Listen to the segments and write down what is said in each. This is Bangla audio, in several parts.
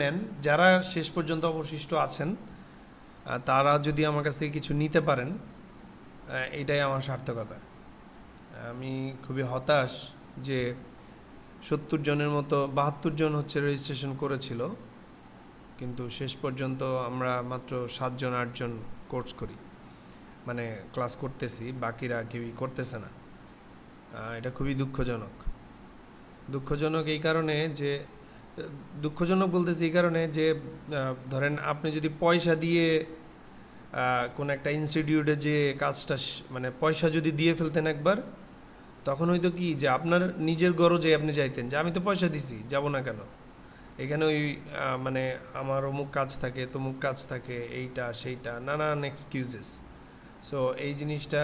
নেন, যারা শেষ পর্যন্ত অবশিষ্ট আছেন তারা যদি আমার কাছ থেকে কিছু নিতে পারেন, এটাই আমার সার্থকতা। আমি খুবই হতাশ যে 70 জনের মতো 72 জন হচ্ছে রেজিস্ট্রেশন করেছিল, কিন্তু শেষ পর্যন্ত আমরা মাত্র 7 জন 8 জন কোর্স করি, মানে ক্লাস করতেছি, বাকিরা কেউই করতেছে না। এটা খুবই দুঃখজনক। দুঃখজনক এই কারণে যে দুঃখজনক বলতেছি এই কারণে যে ধরেন আপনি যদি পয়সা দিয়ে কোনো একটা ইনস্টিটিউটে যে কাজটা মানে পয়সা যদি দিয়ে ফেলতেন একবার, তখন হয়তো কি যে আপনার নিজের গরজে আপনি চাইতেন যে আমি তো পয়সা দিছি, যাব না কেন। এখানে ওই মানে আমার অমুক কাজ থাকে, তমুক কাজ থাকে, এইটা সেইটা নানান এক্সকিউজেস। সো এই জিনিসটা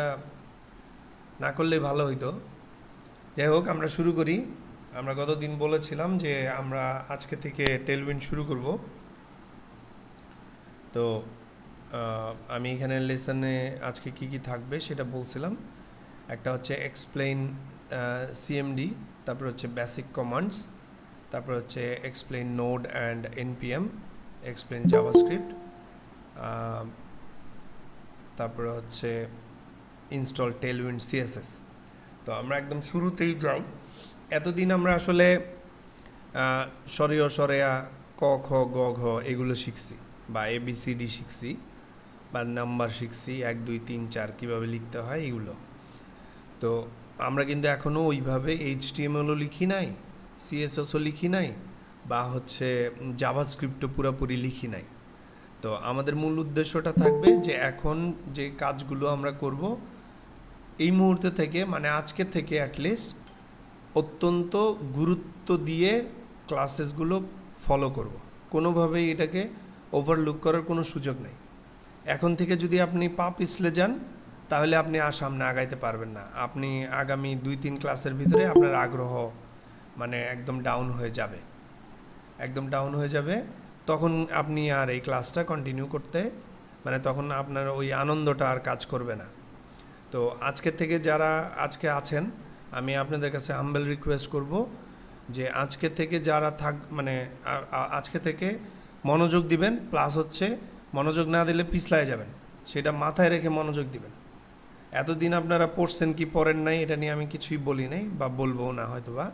না করলেই ভালো হইতো। যাই হোক, আমরা শুরু করি। আমরা গতদিন বলেছিলাম যে আমরা আজকে থেকে টেলউইন্ড শুরু করব। তো আমি এখানে লেসনে আজকে কি কি থাকবে সেটা বলছিলাম। একটা হচ্ছে এক্সপ্লেইন সিএমডি, তারপর হচ্ছে বেসিক কমান্ডস, তারপর হচ্ছে explain node and npm, explain JavaScript, তারপরে হচ্ছে ইনস্টল টেলউইন্ড সিএসএস। তো আমরা একদম শুরুতেই যাই। এতদিন আমরা আসলে সরেয় সরেয়া ক খ গ ঘ এগুলো শিখছি, বা এবিসিডি শিখছি, বা নাম্বার শিখছি, 1 2 3 4 কীভাবে লিখতে হয় এগুলো। তো আমরা কিন্তু এখনও ওইভাবে এইচটিএমএলও লিখি নাই, সিএসএসও লিখি নাই, বা হচ্ছে জাভাস্ক্রিপ্টও পুরোপুরি লিখি নাই। তো আমাদের মূল উদ্দেশ্যটা থাকবে যে এখন যে কাজগুলো আমরা করব এই মুহূর্তে থেকে, মানে আজকে থেকে অ্যাটলিস্ট অত্যন্ত গুরুত্ব দিয়ে ক্লাসেসগুলো ফলো করব। কোনোভাবেই এটাকে ওভারলুক করার কোনো সুযোগ নেই। এখন থেকে যদি আপনি পা পিছলে যান, তাহলে আপনি আর সামনে আগাইতে পারবেন না। আপনি আগামী 2-3 ক্লাসের ভিতরে আপনার আগ্রহ মানে একদম ডাউন হয়ে যাবে, একদম ডাউন হয়ে যাবে। তখন আপনি আর এই ক্লাসটা কন্টিনিউ করতে, মানে তখন আপনার ওই আনন্দটা আর কাজ করবে না। তো আজকের থেকে যারা আজকে আছেন, আমি আপনাদের কাছে হাম্বল রিকোয়েস্ট করব যে আজকে থেকে যারা মানে আজকে থেকে মনোযোগ দিবেন, প্লাস হচ্ছে মনোযোগ না দিলে পিছলায় যাবেন, সেটা মাথায় রেখে মনোযোগ দিবেন। এতদিন আপনারা পড়ছেন কি পড়েন নাই এটা নিয়ে আমি কিছুই বলি নাই, বা বলবো না হয়তো বা,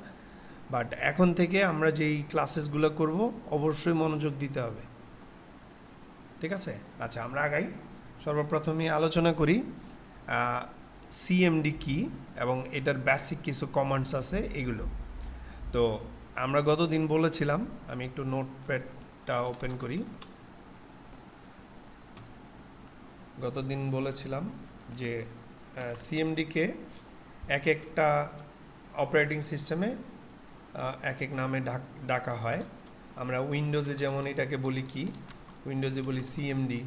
বাট এখন থেকে আমরা যেই ক্লাসেসগুলো করব অবশ্যই মনোযোগ দিতে হবে, ঠিক আছে? আচ্ছা, আমরা আগাই। সর্বপ্রথমে আলোচনা করি সিএমডি কি এবং এটার বেসিক কিছু কমান্ডস আছে এগুলো। তো আমরা গতদিন বলেছিলাম, আমি একটু নোটপ্যাডটা ওপেন করি। গতদিন বলেছিলাম যে সিএমডিকে এক একটা অপারেটিং সিস্টেমে এক এক নামে ডাকা হয়। আমরা উইন্ডোজে যেমন এটাকে বলি কি, উইন্ডোজে বলি সিএমডি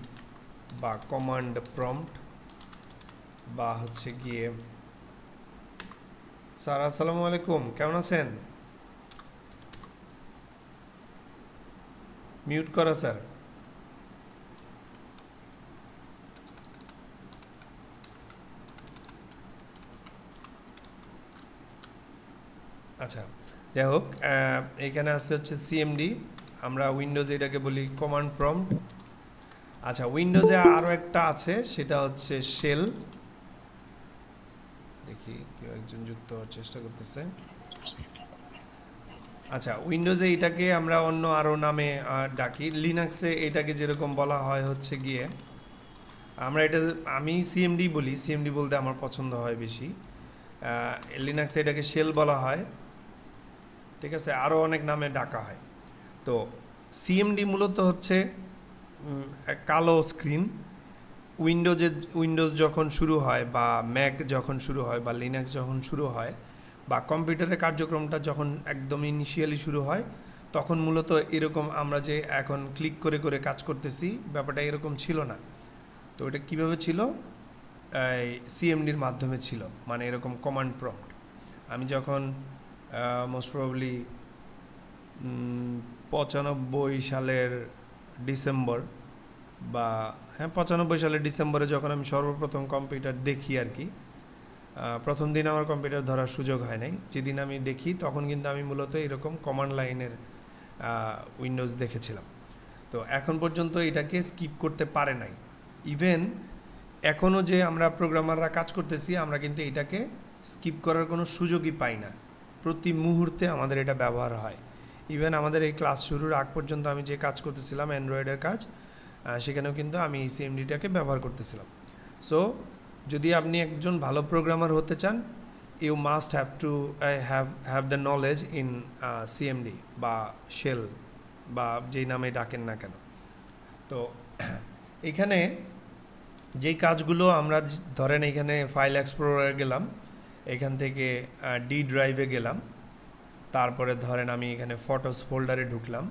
বা কমান্ড প্রম্পট, বা হচ্ছে গিয়ে স্যার আসসালামু আলাইকুম, কেমন আছেন? মিউট করা স্যার। আচ্ছা, যাই হোক, এখানে আছে হচ্ছে সিএমডি, আমরা উইন্ডোজে এটাকে বলি কমান্ড প্রম্পট। আচ্ছা, উইন্ডোজে আরও একটা আছে, সেটা হচ্ছে শেল। দেখি কেউ একজন যুক্ত হওয়ার চেষ্টা করতেছে। আচ্ছা, উইন্ডোজে এটাকে আমরা অন্য আরও নামে ডাকি। লিনাক্সে এটাকে যেরকম বলা হয় হচ্ছে গিয়ে, আমি সিএমডি বলি, সিএমডি বলতে আমার পছন্দ হয় বেশি। লিনাক্সে এটাকে শেল বলা হয়, ঠিক আছে? আরও অনেক নামে ডাকা হয়। তো সিএমডি মূলত হচ্ছে কালো স্ক্রিন। উইন্ডোজ যখন শুরু হয়, বা ম্যাক যখন শুরু হয়, বা লিনাক্স যখন শুরু হয়, বা কম্পিউটারের কার্যক্রমটা যখন একদম ইনিশিয়ালি শুরু হয়, তখন মূলত এরকম আমরা যে এখন ক্লিক করে করে কাজ করতেছি, ব্যাপারটা এরকম ছিল না। তো এটা কীভাবে ছিল? সিএমডির মাধ্যমে ছিল, মানে এরকম কমান্ড প্রম্পট। আমি যখন মোস্ট প্রবাবলি 95 সালের ডিসেম্বর, বা হ্যাঁ 95 সালের ডিসেম্বরে যখন আমি সর্বপ্রথম কম্পিউটার দেখি আর কি, প্রথম দিন আমার কম্পিউটার ধরার সুযোগ হয় নাই। যেদিন আমি দেখি তখন কিন্তু আমি মূলত এরকম কমান্ড লাইনের উইন্ডোজ দেখেছিলাম। তো এখন পর্যন্ত এটাকে স্কিপ করতে পারে নাই। ইভেন এখনও যে আমরা প্রোগ্রামাররা কাজ করতেছি, আমরা কিন্তু এটাকে স্কিপ করার কোনো সুযোগই পাই না। প্রতি মুহূর্তে আমাদের এটা ব্যবহার হয়। ইভেন আমাদের এই ক্লাস শুরুর আগ পর্যন্ত আমি যে কাজ করতেছিলাম অ্যান্ড্রয়েডের কাজ, সেখানেও কিন্তু আমি এই সিএমডিটাকে ব্যবহার করতেছিলাম। সো যদি আপনি একজন ভালো প্রোগ্রামার হতে চান, you must have to have the knowledge in CMD বা শেল বা যেই নামে ডাকেন না কেন। তো এখানে যেই কাজগুলো আমরা ধরেন এখানে ফাইল এক্সপ্লোরারে গেলাম, এখান থেকে ডি ড্রাইভে গেলাম, তারপরে ধরেন আমি এখানে ফটোস ফোল্ডারে ঢুকলাম,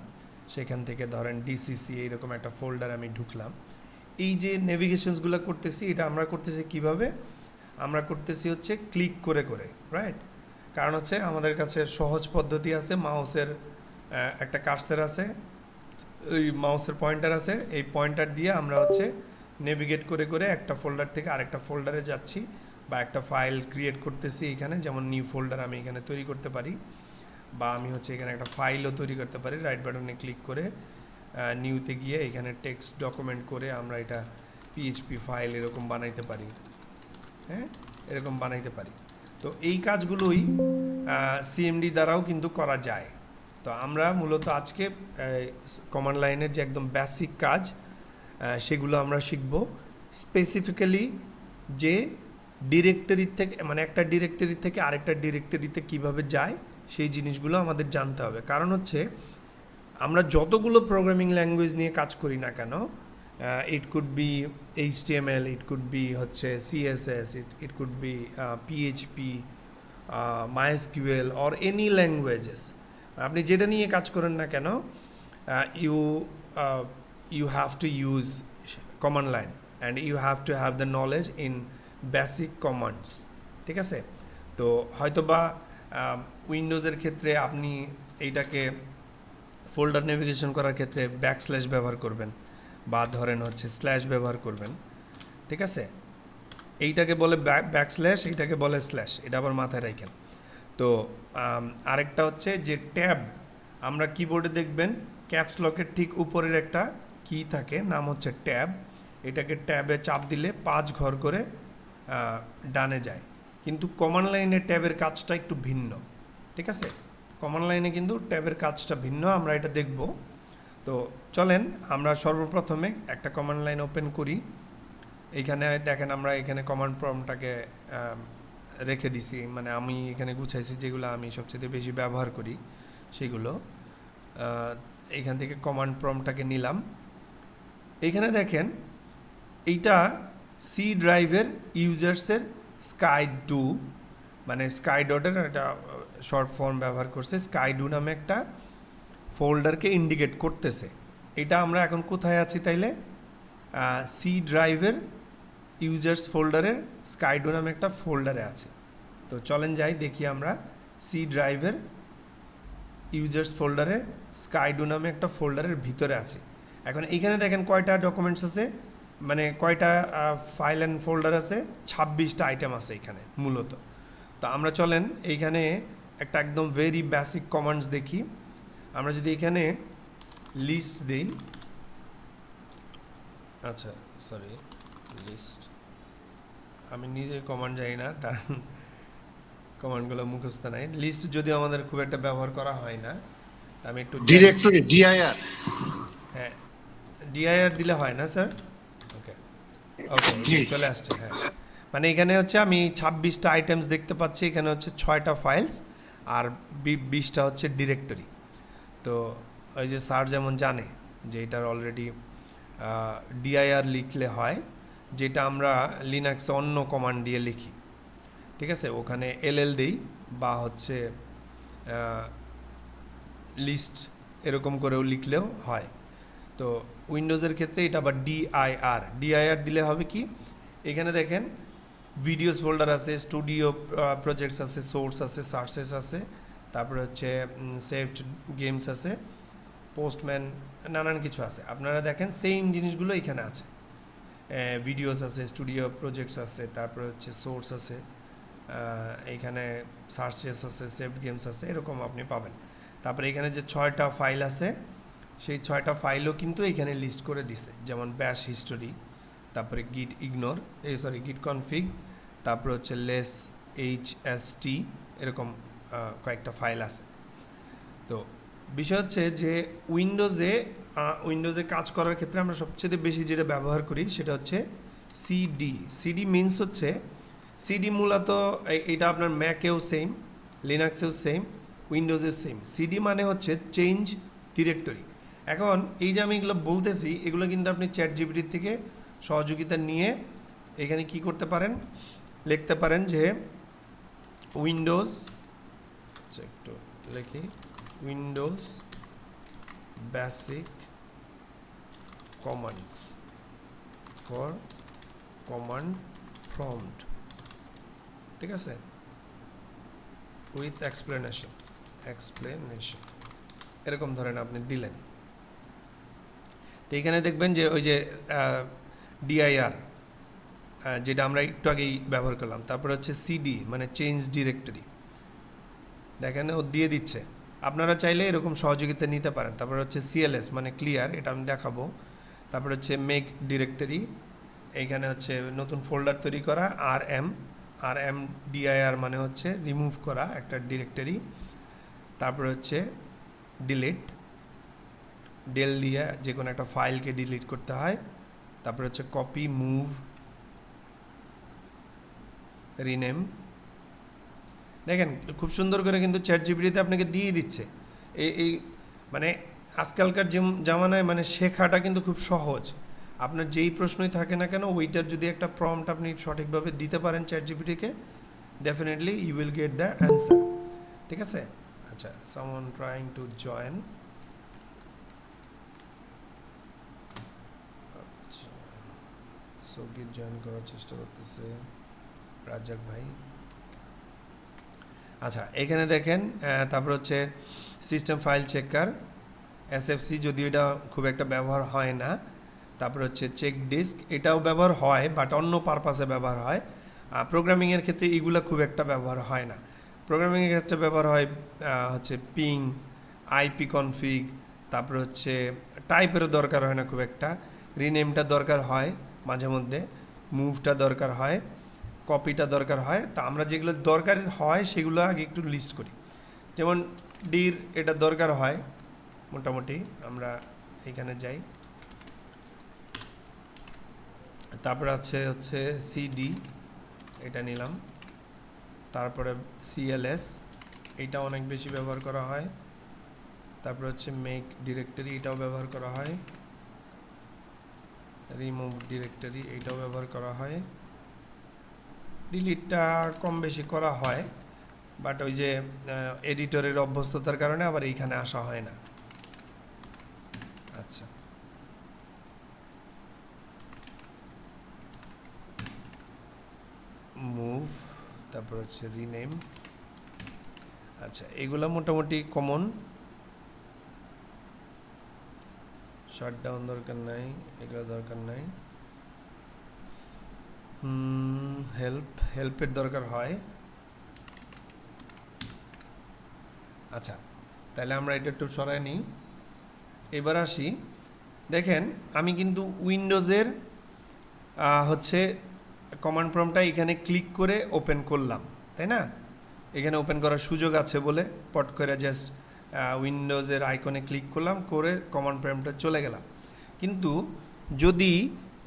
সেখান থেকে ধরেন ডিসিসি এইরকম একটা ফোল্ডারে আমি ঢুকলাম। এই যে নেভিগেশনসগুলো করতেছি, এটা আমরা করতেছি কিভাবে? আমরা করতেছি হচ্ছে ক্লিক করে করে, রাইট? কারণ হচ্ছে আমাদের কাছে সহজ পদ্ধতি আছে, মাউসের একটা কার্সার আছে, ওই মাউসের পয়েন্টার আছে, এই পয়েন্টার দিয়ে আমরা হচ্ছে নেভিগেট করে করে একটা ফোল্ডার থেকে আরেকটা ফোল্ডারে যাচ্ছি, বা একটা ফাইল ক্রিয়েট করতেছি এখানে, যেমন নিউ ফোল্ডার আমি এখানে তৈরি করতে পারি, বা আমি হচ্ছে এখানে একটা ফাইলও তৈরি করতে পারি। রাইট বাটনে ক্লিক করে নিউতে গিয়ে এখানে টেক্সট ডকুমেন্ট করে আমরা এটা পিএইচপি ফাইল এরকম বানাইতে পারি, হ্যাঁ, এরকম বানাইতে পারি। তো এই কাজগুলোই সিএমডি দ্বারাও কিন্তু করা যায়। তো আমরা মূলত আজকে কমান্ড লাইনের যে একদম বেসিক কাজ, সেগুলো আমরা শিখব। স্পেসিফিক্যালি যে ডিরেক্টরি থেকে, মানে একটা ডিরেক্টরি থেকে আরেকটা ডিরেক্টরিতে কিভাবে যায়, সেই জিনিসগুলো আমাদের জানতে হবে। কারণ হচ্ছে আমরা যতগুলো প্রোগ্রামিং ল্যাঙ্গুয়েজ নিয়ে কাজ করি না কেন, it could be HTML, it could be হচ্ছে CSS, it could be PHP, MySQL or any languages, আপনি যেটা নিয়ে কাজ করেন না কেন, you have to use command line and you have to have the knowledge in basic commands, ঠিক আছে? তো হয়তোবা উইন্ডোজের ক্ষেত্রে আপনি এইটাকে ফোল্ডার নেভিগেশন করার ক্ষেত্রে ব্যাকস্ল্যাশ ব্যবহার করবেন, বা ধরেন হচ্ছে স্ল্যাশ ব্যবহার করবেন, ঠিক আছে? এইটাকে বলে ব্যাকস্ল্যাশ, এইটাকে বলে স্ল্যাশ, এটা আবার মাথায় রাখেন। তো আরেকটা হচ্ছে যে ট্যাব, আমরা কিবোর্ডে দেখবেন ক্যাপস লকের ঠিক উপরের একটা কি থাকে, নাম হচ্ছে ট্যাব। এটাকে ট্যাবে চাপ দিলে 5 ঘর করে ডানে যায়। কিন্তু কমান্ড লাইনে ট্যাবের কাজটা একটু ভিন্ন, ঠিক আছে? কমান্ড লাইনে কিন্তু ট্যাবের কাজটা ভিন্ন, আমরা এটা দেখব। তো চলেন আমরা সর্বপ্রথমে একটা কমান্ড লাইন ওপেন করি। এইখানে দেখেন আমরা এখানে কমান্ড প্রম্পটটাকে রেখে দিছি, মানে আমি এখানে গুছাইছি যেগুলো আমি সবচেয়ে বেশি ব্যবহার করি সেগুলো। এইখান থেকে কমান্ড প্রম্পটটাকে নিলাম। এইখানে দেখেন এইটা সি ড্রাইভের ইউজার্সের স্কাই2, মানে স্কাই ডটের একটা শর্ট ফর্ম ব্যবহার করছে, স্কাই2 নামে একটা ফোল্ডারকে ইন্ডিকেট করতেছে। এটা আমরা এখন কোথায় আছি তাইলে? সি ড্রাইভের ইউজার্স ফোল্ডারের স্কাই2 নামে একটা ফোল্ডারে আছে। তো চলেন যাই দেখি, আমরা সি ড্রাইভের ইউজার্স ফোল্ডারে স্কাই2 নামে একটা ফোল্ডারের ভিতরে আছে। এখন এইখানে দেখেন কয়টা ডকুমেন্টস আছে, মানে কয়টা ফাইল অ্যান্ড ফোল্ডার আছে, 26টা আইটেম আছে এখানে মূলত। তো আমরা চলেন এইখানে একটা একদম ভেরি বেসিক কমান্ডস দেখি। আমরা যদি এখানে লিস্ট দিই, আচ্ছা সরি লিস্ট, আমি নিজে কমান্ড জানি না, তার কমান্ডগুলো মুখস্থ নাই। লিস্ট যদিও আমাদের খুব একটা ব্যবহার করা হয় না, তা আমি একটু ডিরেক্টরি ডিআইআর, হ্যাঁ ডিআইআর দিলে হয় না স্যার? ওকে ওকে চলে আসছে। হ্যাঁ, মানে এখানে হচ্ছে আমি 26টা আইটেমস দেখতে পাচ্ছি, এখানে হচ্ছে 6টা ফাইলস আর 20টা হচ্ছে ডিরেক্টরি। তো ওই যে স্যার যেমন জানে যে এটার অলরেডি ডিআইআর লিখলে হয়, যেটা আমরা লিনাক্সে অন্য কমান্ড দিয়ে লিখি, ঠিক আছে? ওখানে এলএল দিই বা হচ্ছে লিস্ট এরকম করেও লিখলেও হয়। তো উইন্ডোজের ক্ষেত্রে এটা আবার ডিআইআর দিলে হবে কি, এখানে দেখেন ভিডিওস ফোল্ডার আছে, স্টুডিও প্রজেক্টস আছে, সোর্স আছে, সার্চেস আছে, তারপরে হচ্ছে সেভড গেমস আছে, পোস্টম্যান, নানান কিছু আছে। আপনারা দেখেন সেম জিনিসগুলো এখানে আছে, ভিডিওস আছে, স্টুডিও প্রজেক্টস আছে, তারপরে হচ্ছে সোর্স আছে, এইখানে সার্চেস আছে, সেভড গেমস আছে, এরকম আপনি পাবেন। তারপরে এখানে যে 6টা ফাইল আছে সেই 6টা ফাইলও কিন্তু এখানে লিস্ট করে দিছে, যেমন ব্যাশ হিস্টোরি, তারপরে গিট ইগনোর গিট কনফিগ, তারপরে হচ্ছে লেস HST, এরকম কয়েকটা ফাইল আছে। তো বিষয় হচ্ছে যে উইন্ডোজে কাজ করার ক্ষেত্রে আমরা সবচেয়ে বেশি যেটা ব্যবহার করি সেটা হচ্ছে সিডি মিনস হচ্ছে সিডি মূলত এটা আপনার ম্যাকেও সেম, লিনাক্সেও সেম, উইন্ডোজেও সেম। সিডি মানে হচ্ছে চেঞ্জ ডিরেক্টরি। এখন এই যে আমি এগুলো বলতেছি এগুলো কিন্তু আপনি ChatGPT থেকে সহযোগিতা নিয়ে এখানে কি করতে পারেন, লিখতে পারেন যে উইন্ডোজ, একটু লিখি, Windows basic commands for command prompt, ঠিক আছে, উইথ এক্সপ্লেনেশন এরকম ধরেন আপনি দিলেন। তো এখানে দেখবেন যে ওই যে DIR যেটা আমরা একটু আগেই ব্যবহার করলাম, তারপরে হচ্ছে CD মানে চেঞ্জ ডিরেক্টরি, দেখেন ও দিয়ে দিচ্ছে। আপনারা চাইলে এরকম সহযোগিতা নিতে পারেন। তারপরে হচ্ছে CLS মানে ক্লিয়ার, এটা আমি দেখাবো। তারপরে হচ্ছে মেক ডিরেক্টরি, এইখানে হচ্ছে নতুন ফোল্ডার তৈরি করা। RMDIR মানে হচ্ছে রিমুভ করা একটা ডিরেক্টরি। তারপরে হচ্ছে ডিলিট, ডেল দিয়ে যে কোনো একটা ফাইলকে ডিলিট করতে হয়। তারপরে হচ্ছে কপি, মুভ, রিনেম। দেখেন খুব সুন্দর করে কিন্তু ChatGPT-তে আপনাকে দিয়ে দিচ্ছে। এই মানে আজকালকার জামানায় মানে শেখাটা কিন্তু খুব সহজ। আপনার যেই প্রশ্নই থাকে না কেন ওইটার যদি একটা প্রম্পট আপনি সঠিকভাবে দিতে পারেন ChatGPT-কে, definitely you will get the answer, ঠিক আছে। আচ্ছা, সামওয়ান ট্রাইং টু জয়েন। আচ্ছা, সৌগিত জয়েন করার চেষ্টা করতেছে, রাজ্জাক ভাই। আচ্ছা, এখানে দেখেন তারপর হচ্ছে সিস্টেম ফাইল চেকার, SFC, যদিও এটা খুব একটা ব্যবহার হয় না। তারপর হচ্ছে চেক ডিস্ক, এটাও ব্যবহার হয় বাট অন্য পারপাসে ব্যবহার হয়। প্রোগ্রামিংয়ের ক্ষেত্রে এগুলো খুব একটা ব্যবহার হয় না। প্রোগ্রামিংয়ের ক্ষেত্রে ব্যবহার হয় হচ্ছে পিং, IP কনফিগ, তারপর হচ্ছে টাইপেরও দরকার হয় না খুব একটা, রিনেমটা দরকার হয় মাঝে মধ্যে, মুভটা দরকার হয়, কপিটা দরকার হয়। তা আমরা যেগুলো দরকার হয় সেগুলো আগে একটু লিস্ট করি। যেমন ডির এটা দরকার হয় মোটামুটি, আমরা এখানে যাই। তারপরে হচ্ছে CD, এটা নিলাম। তারপরে CLS, এটা অনেক বেশি ব্যবহার করা হয়। তারপরে হচ্ছে মেক ডিরেক্টরি, এটাও ব্যবহার করা হয়। রিমুভ ডিরেক্টরি, এটাও ব্যবহার করা হয়। ডিলিটটা কম বেশি করা হয় বাট ওই যে এডিটরের অভ্যস্ততার কারণে আবার এইখানে আসা হয় না। আচ্ছা, মুভ, তারপর হচ্ছে রিনেম। আচ্ছা, এগুলো মোটামুটি কমন। শাটডাউন দরকার নাই, এগুলো দরকার নাই। হেল্পের দরকার হয়। আচ্ছা, তাহলে আমরা এটা একটু সরাই নিই। এবার আসি, দেখেন আমি কিন্তু উইন্ডোজের হচ্ছে কমান্ড প্রম্পটটা এখানে ক্লিক করে ওপেন করলাম, তাই না? এখানে ওপেন করার সুযোগ আছে বলে পট করে জাস্ট উইন্ডোজের আইকনে ক্লিক করলাম, করে কমান্ড প্রম্পটে চলে গেলাম। কিন্তু যদি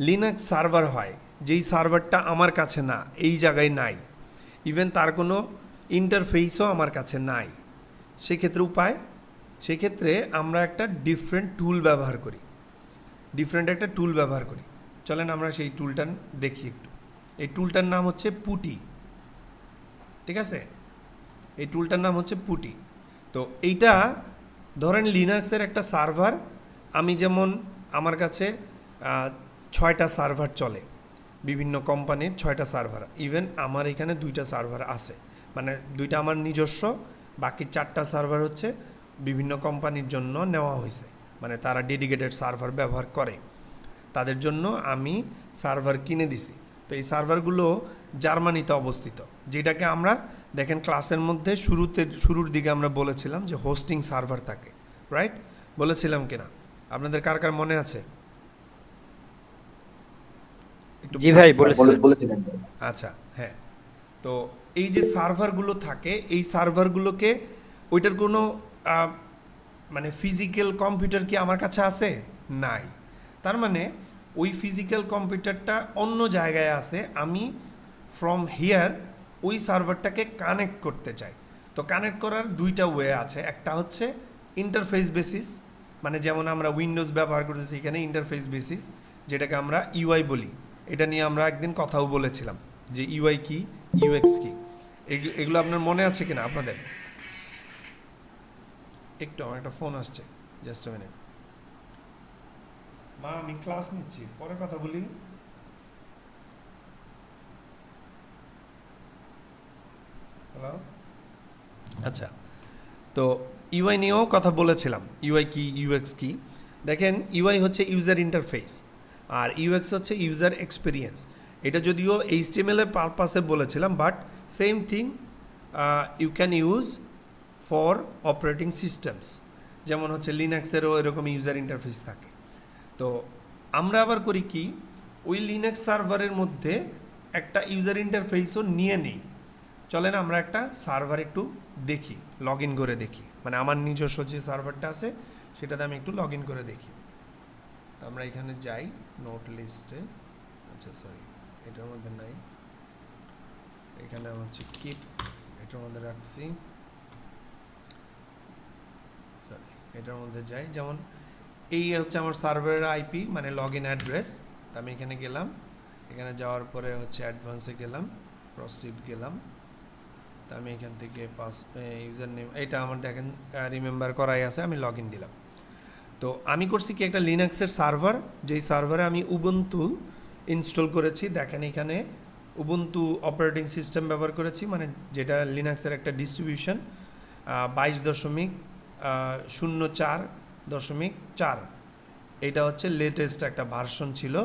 লিনাক্স সার্ভার হয়, যেই সার্ভারটা আমার কাছে না, এই জায়গায় নাই, ইভেন তার কোনো ইন্টারফেসও আমার কাছে নাই, সেক্ষেত্রে উপায়, সেক্ষেত্রে আমরা একটা ডিফারেন্ট টুল ব্যবহার করি। চলেন আমরা সেই টুলটা দেখি একটু। এই টুলটার নাম হচ্ছে পুটি, ঠিক আছে? এই টুলটার নাম হচ্ছে পুটি। তো এইটা ধরেন লিনাক্সের একটা সার্ভার, আমি যেমন আমার কাছে 6টা সার্ভার চলে, বিভিন্ন কোম্পানির 6টা সার্ভার, ইভেন আমার এখানে 2টা সার্ভার আছে, মানে 2টা আমার নিজস্ব, বাকি 4টা সার্ভার হচ্ছে বিভিন্ন কোম্পানির জন্য নেওয়া হয়েছে, মানে তারা ডেডিকেটেড সার্ভার ব্যবহার করে, তাদের জন্য আমি সার্ভার কিনে দিছি। তো এই সার্ভারগুলো জার্মানিতে অবস্থিত, যেটাকে আমরা দেখেন ক্লাসের মধ্যে শুরুর দিকে আমরা বলেছিলাম যে হোস্টিং সার্ভার থাকে, রাইট? বলেছিলাম কিনা আপনাদের কার কার মনে আছে? একটু জি ভাই বলেছিলেন। বলেছিলেন। আচ্ছা, হ্যাঁ। তো এই যে সার্ভারগুলো থাকে, এই সার্ভারগুলোকে ওইটার কোনো আহ, মানে ফিজিক্যাল কম্পিউটার কি আমার কাছে আছে? নাই। তার মানে ওই ফিজিক্যাল কম্পিউটারটা অন্য জায়গায় আছে, আমি ফ্রম হিয়ার ওই সার্ভারটাকে কানেক্ট করতে চাই। তো কানেক্ট করার দুইটা ওয়ে আছে, একটা হচ্ছে ইন্টারফেস বেসিস, মানে যেমন আমরা উইন্ডোজ ব্যবহার করতেছি এখানে ইন্টারফেস বেসিস, যেটাকে আমরা ইউআই বলি। এটা নিয়ে আমরা একদিন কথাও বলেছিলাম যে ইউআই কি, ইউএক্স কি, এগুলো আপনার মনে আছে কিনা আপনাদের? একটু আমার একটা ফোন আসছে, জাস্ট আ মিনিট। মা আমি ক্লাস নিচ্ছি, পরে কথা বলি। হ্যালো, আচ্ছা। তো ইউআই নিয়েও কথা বলেছিলাম, ইউআই কি, ইউএক্স কি। দেখেন ইউআই হচ্ছে ইউজার ইন্টারফেস, আর ইউএক্স হচ্ছে ইউজার এক্সপিরিয়েন্স। এটা যদিও এইচটিএমএল এর পারপাসে বলেছিলাম, but same thing you can use for operating systems. যেমন হচ্ছে লিনাক্সেরও এরকম ইউজার ইন্টারফেস থাকে। তো আমরা আবার করি কি, ওই লিনাক্স সার্ভারের মধ্যে একটা ইউজার ইন্টারফেসও নিয়ে নিই। চলেন আমরা একটা সার্ভার একটু দেখি, লগ ইন করে দেখি, মানে আমার নিজস্ব যে সার্ভারটা আছে সেটাতে আমি একটু লগ ইন করে দেখি। তো আমরা এখানে যাই নোট লিস্টে, আচ্ছা সরি এটার মধ্যে নাই, এখানে হচ্ছে কিপ, এটার মধ্যে রাখছি, সরি এটার মধ্যে যাই। যেমন এই হচ্ছে আমার সার্ভারের আইপি, মানে লগ ইন অ্যাড্রেস। আমি এখানে গেলাম, এখানে যাওয়ার পরে হচ্ছে অ্যাডভান্সে গেলাম, প্রসিড গেলাম। তো আমি এখান থেকে ইউজার নেম, এটা আমার দেখেন রিমেম্বার করাই আছে, আমি লগ ইন দিলাম। তো আমি করছি কি, একটা লিনাক্সের সার্ভার, যেই সার্ভারে আমি উবুন্টু ইনস্টল করেছি। দেখেন এখানে উবুন্টু অপারেটিং সিস্টেম ব্যবহার করেছি, মানে যেটা লিনাক্সের একটা ডিস্ট্রিবিউশন 22.04.4। এটা হচ্ছে লেটেস্ট একটা ভার্সন ছিল।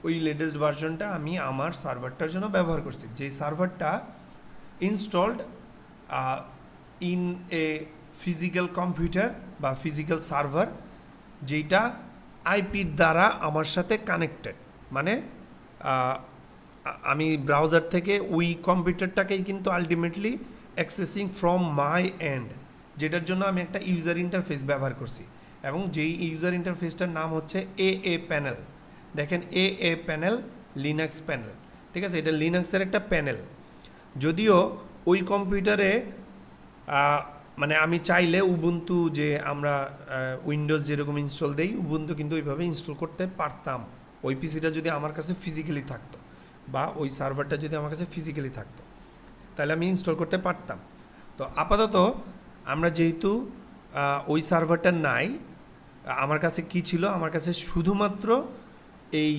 ওই লেটেস্ট ভার্সনটা আমি আমার সার্ভারটার জন্য ব্যবহার করছি, যেই সার্ভারটা installed in a physical computer বা ফিজিক্যাল সার্ভার, যেটা আইপির দ্বারা আমার সাথে কানেক্টেড। মানে আমি ব্রাউজার থেকে ওই কম্পিউটারটাকেই কিন্তু ultimately accessing from my and, যেটার জন্য আমি একটা ইউজার ইন্টারফেস ব্যবহার করছি। এবং যেই ইউজার ইন্টারফেসটার নাম হচ্ছে এ প্যানেল। দেখেন এ প্যানেল, লিনাক্স প্যানেল, ঠিক আছে? এটা লিনাক্সের একটা প্যানেল। যদিও ওই কম্পিউটারে মানে আমি চাইলে উবুন্টু, যে আমরা উইন্ডোজ যেরকম ইনস্টল দেই, উবুন্টু কিন্তু ওইভাবে ইনস্টল করতে পারতাম, ওই পিসিটা যদি আমার কাছে ফিজিক্যালি থাকতো, বা ওই সার্ভারটা যদি আমার কাছে ফিজিক্যালি থাকতো, তাহলে আমি ইনস্টল করতে পারতাম। তো আপাতত আমরা যেহেতু ওই সার্ভারটা নাই, আমার কাছে কি ছিল, আমার কাছে শুধুমাত্র এই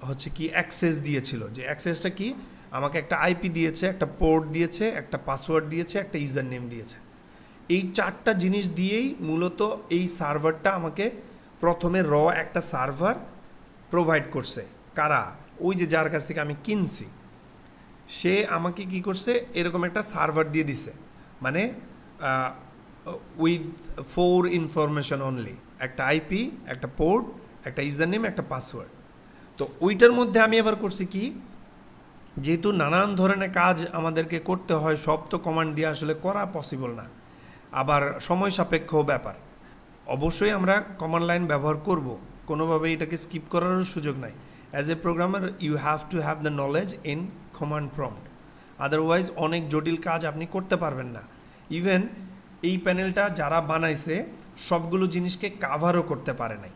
হচ্ছে কি অ্যাক্সেস দিয়েছিল। যে অ্যাক্সেসটা কি, আমাকে একটা আইপি দিয়েছে, একটা পোর্ট দিয়েছে, একটা পাসওয়ার্ড দিয়েছে, একটা ইউজার নেম দিয়েছে। এই চারটা জিনিস দিয়েই মূলত এই সার্ভারটা আমাকে প্রথমে একটা সার্ভার প্রোভাইড করছে। কারা? ওই যে যার কাছ থেকে আমি কিনছি, সে আমাকে কি করছে, এরকম একটা সার্ভার দিয়ে দিছে, মানে উইথ 4 ইনফরমেশন অনলি, একটা আইপি, একটা পোর্ট, একটা ইউজার নেম, একটা পাসওয়ার্ড। তো ওইটার মধ্যে আমি এবার করছি কি, যেহেতু নানান ধরনের কাজ আমাদেরকে করতে হয়, সব তো কমান্ড দিয়ে আসলে করা পসিবল না, আবার সময় সাপেক্ষ ব্যাপার। অবশ্যই আমরা কমান্ড লাইন ব্যবহার করব, কোনোভাবেই এটাকে স্কিপ করারও সুযোগ নাই। As a programmer you have to have the knowledge in command prompt, otherwise অনেক জটিল কাজ আপনি করতে পারবেন না। ইভেন এই প্যানেলটা যারা বানাইছে সবগুলো জিনিসকে কাভারও করতে পারে নাই,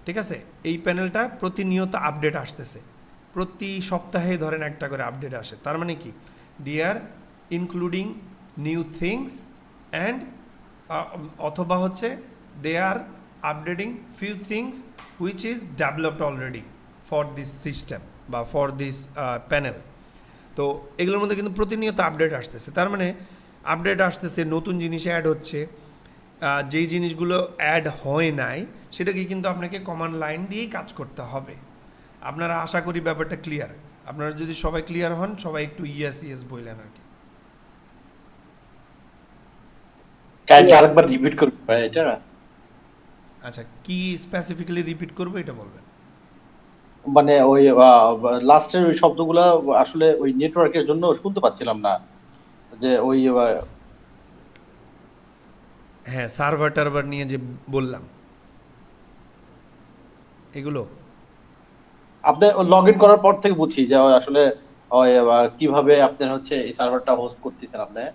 ঠিক আছে? এই প্যানেলটা প্রতিনিয়ত আপডেট আসতেছে, প্রতি সপ্তাহে ধরেন একটা করে আপডেট আসে। তার মানে কি, they are including new things and অথবা হচ্ছে they are updating few things which is developed already for this system বা ফর দিস প্যানেল। তো এগুলোর মধ্যে কিন্তু প্রতিনিয়ত আপডেট আসতেছে, তার মানে আপডেট আসতেছে, নতুন জিনিস অ্যাড হচ্ছে। যেই জিনিসগুলো অ্যাড হয় নাই সেটাকে কিন্তু আপনাকে কমান্ড লাইন দিয়েই কাজ করতে হবে। আপনারা আশা করি ব্যাপারটা ক্লিয়ার। আপনারা যদি সবাই ক্লিয়ার হন, সবাই একটু ইয়েস ইয়েস বললেন আর কি। কাইন্ডলি আরেকবার রিপিট করবেন ভাই এটা। আচ্ছা, কি স্পেসিফিক্যালি রিপিট করবো এটা বলবেন। মানে ওই লাস্টের ওই শব্দগুলা আসলে ওই নেটওয়ার্কের জন্য শুনতে পাচ্ছিলাম না, যে ওই হ্যাঁ, সার্ভার টার্ভার নিয়ে যে বললাম এগুলো। আপনি লগ ইন করার পর থেকে বুঝি যে আসলে ওই কিভাবে আপনার হচ্ছে এই সার্ভারটা হোস্ট করতেছেন আপনি, হ্যাঁ,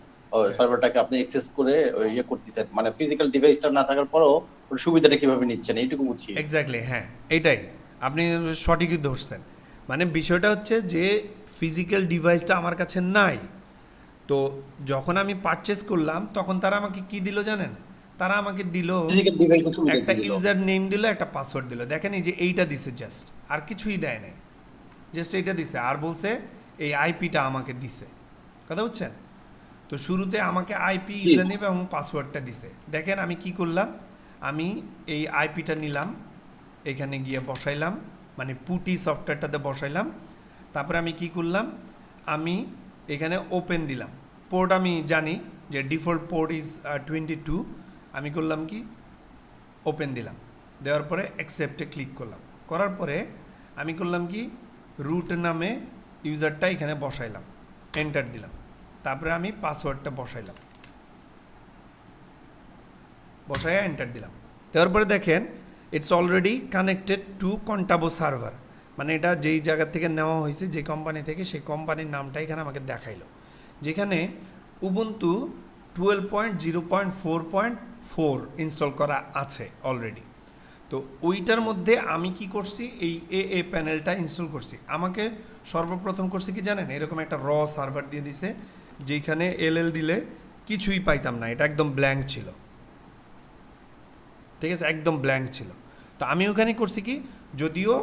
সার্ভারটাকে আপনি অ্যাক্সেস করে ওই ইয়ে করতেছেন, মানে ফিজিক্যাল ডিভাইসটা না থাকার পরেও ওর সুবিধাটা কিভাবে নিচ্ছেন এইটুকু বুঝি। এক্স্যাক্টলি, হ্যাঁ, এটাই আপনি সঠিকই ধরছেন। মানে বিষয়টা হচ্ছে যে ফিজিক্যাল ডিভাইসটা আমার কাছে নাই। তো যখন আমি পারচেস করলাম তখন তারা আমাকে কি দিল জানেন? তারা আমাকে দিল ফিজিক্যাল ডিভাইসের সুবিধা একটা দিয়ে দিল। ইউজার নেম দিল, একটা পাসওয়ার্ড দিল। দেখেন এই যে এইটা দিছে, জাস্ট আর কিছুই দেয় নাই, জাস্ট এইটা দিছে আর বলছে এই আইপিটা আমাকে দিছে। কথা বুঝছেন? তো শুরুতে আমাকে আইপি জি। ইউজার নেম এবং পাসওয়ার্ডটা দিছে। দেখেন আমি কি করলাম, আমি এই আইপিটা নিলাম, এখানে গিয়ে বসাইলাম, মানে পুটি সফটওয়্যারটাতে বসাইলাম। তারপরে আমি কি করলাম, আমি এখানে ওপেন দিলাম। পোর্ট আমি জানি যে ডিফল্ট পোর্ট ইজ 22। আমি করলাম কি, ওপেন দিলাম, দেওয়ার পরে অ্যাকসেপ্টে ক্লিক করলাম। করার পরে আমি করলাম কি, রুট নামে ইউজারটা এখানে বসাইলাম, এন্টার দিলাম। তারপরে আমি পাসওয়ার্ডটা বসাইলাম, বসাইয়া এন্টার দিলাম। দেওয়ার পরে দেখেন it's already connected to Contabo server. মানে এটা যেই জায়গা থেকে নেওয়া হয়েছে, যে কোম্পানি থেকে, সেই কোম্পানির নামটা এখানে আমাকে দেখাইলো, যেখানে উবুন্টু 12.0.4.4 ইনস্টল করা আছে অলরেডি। তো ওইটার মধ্যে আমি কি করছি, এই এ প্যানেলটা ইনস্টল করছি। আমাকে সর্বপ্রথম করছি কি জানেন, এরকম একটা সার্ভার দিয়ে দিছে, যেখানে এল দিলে কিছুই পাইতাম না, এটা একদম ব্ল্যাঙ্ক ছিল। ঠিক আছে, একদম ব্ল্যাঙ্ক ছিল। তো আমি ওখানে করছি কি, যদিও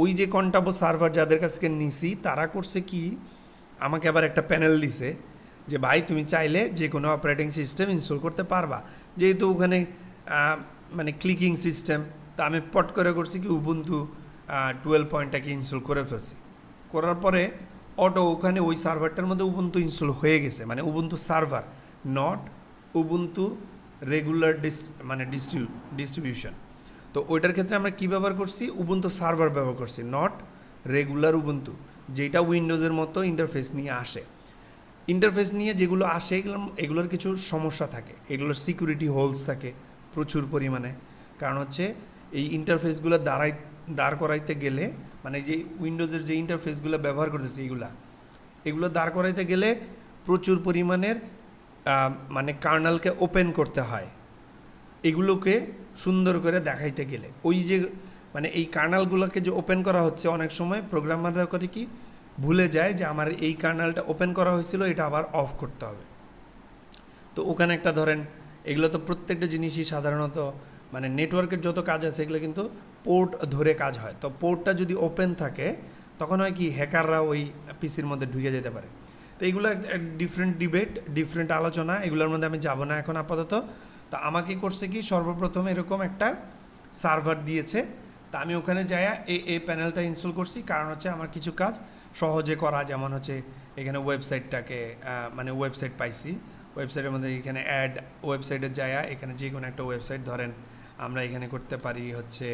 ওই যে কন্টাবো সার্ভার যাদের কাছ থেকে নিছি তারা করছে কি, আমাকে আবার একটা প্যানেল দিছে যে ভাই তুমি চাইলে যে কোনো অপারেটিং সিস্টেম ইনস্টল করতে পারবা, যেহেতু ওখানে মানে ক্লিকিং সিস্টেম। তা আমি পট করে করছি কি, উবুন্টু 12 পয়েন্টটাকে ইনস্টল করে ফেলছি। করার পরে অটো ওখানে ওই সার্ভারটার মধ্যে উবুন্টু ইনস্টল হয়ে গেছে, মানে Ubuntu server, not Ubuntu regular মানে ডিস্ট্রিবিউশন। তো ওইটার ক্ষেত্রে আমরা কি ব্যবহার করছি, উবুন্টু সার্ভার ব্যবহার করছি, নট রেগুলার উবুন্টু, যেটা উইন্ডোজের মতো ইন্টারফেস নিয়ে আসে। ইন্টারফেস নিয়ে যেগুলো আসে এগুলোর কিছু সমস্যা থাকে, এগুলোর সিকিউরিটি হোলস থাকে প্রচুর পরিমাণে। কারণ হচ্ছে এই ইন্টারফেসগুলো দাঁড় করাইতে গেলে, মানে যে উইন্ডোজের যে ইন্টারফেসগুলো ব্যবহার করতেছে এগুলো দাঁড় করাইতে গেলে প্রচুর পরিমাণের মানে কার্নালকে ওপেন করতে হয়, এগুলোকে সুন্দর করে দেখাইতে গেলে। ওই যে মানে এই কার্নালগুলোকে যে ওপেন করা হচ্ছে, অনেক সময় প্রোগ্রামাররা করে কি, ভুলে যায় যে আমার এই কার্নালটা ওপেন করা হয়েছিল, এটা আবার অফ করতে হবে। তো ওখানে একটা ধরেন, এগুলো তো প্রত্যেকটা জিনিসই সাধারণত মানে নেটওয়ার্কের যত কাজ আছে এগুলো কিন্তু পোর্ট ধরে কাজ হয়। তো পোর্টটা যদি ওপেন থাকে তখন হয় কি, হ্যাকাররা ওই পিসির মধ্যে ঢুকে যেতে পারে। তো এইগুলো এক ডিফারেন্ট ডিবেট, ডিফারেন্ট আলোচনা, এগুলোর মধ্যে আমি যাব না এখন আপাতত। তা আমাকে করছে কি, সর্বপ্রথম এরকম একটা সার্ভার দিয়েছে, তা আমি ওখানে যাইয়া এই প্যানেলটা ইনস্টল করছি। কারণ হচ্ছে আমার কিছু কাজ সহজে করা, যেমন হচ্ছে এখানে ওয়েবসাইটটাকে মানে ওয়েবসাইট পাইছি, ওয়েবসাইটের মধ্যে এখানে অ্যাড ওয়েবসাইটে যাইয়া এখানে যে কোনো একটা ওয়েবসাইট ধরেন আমরা এখানে করতে পারি হচ্ছে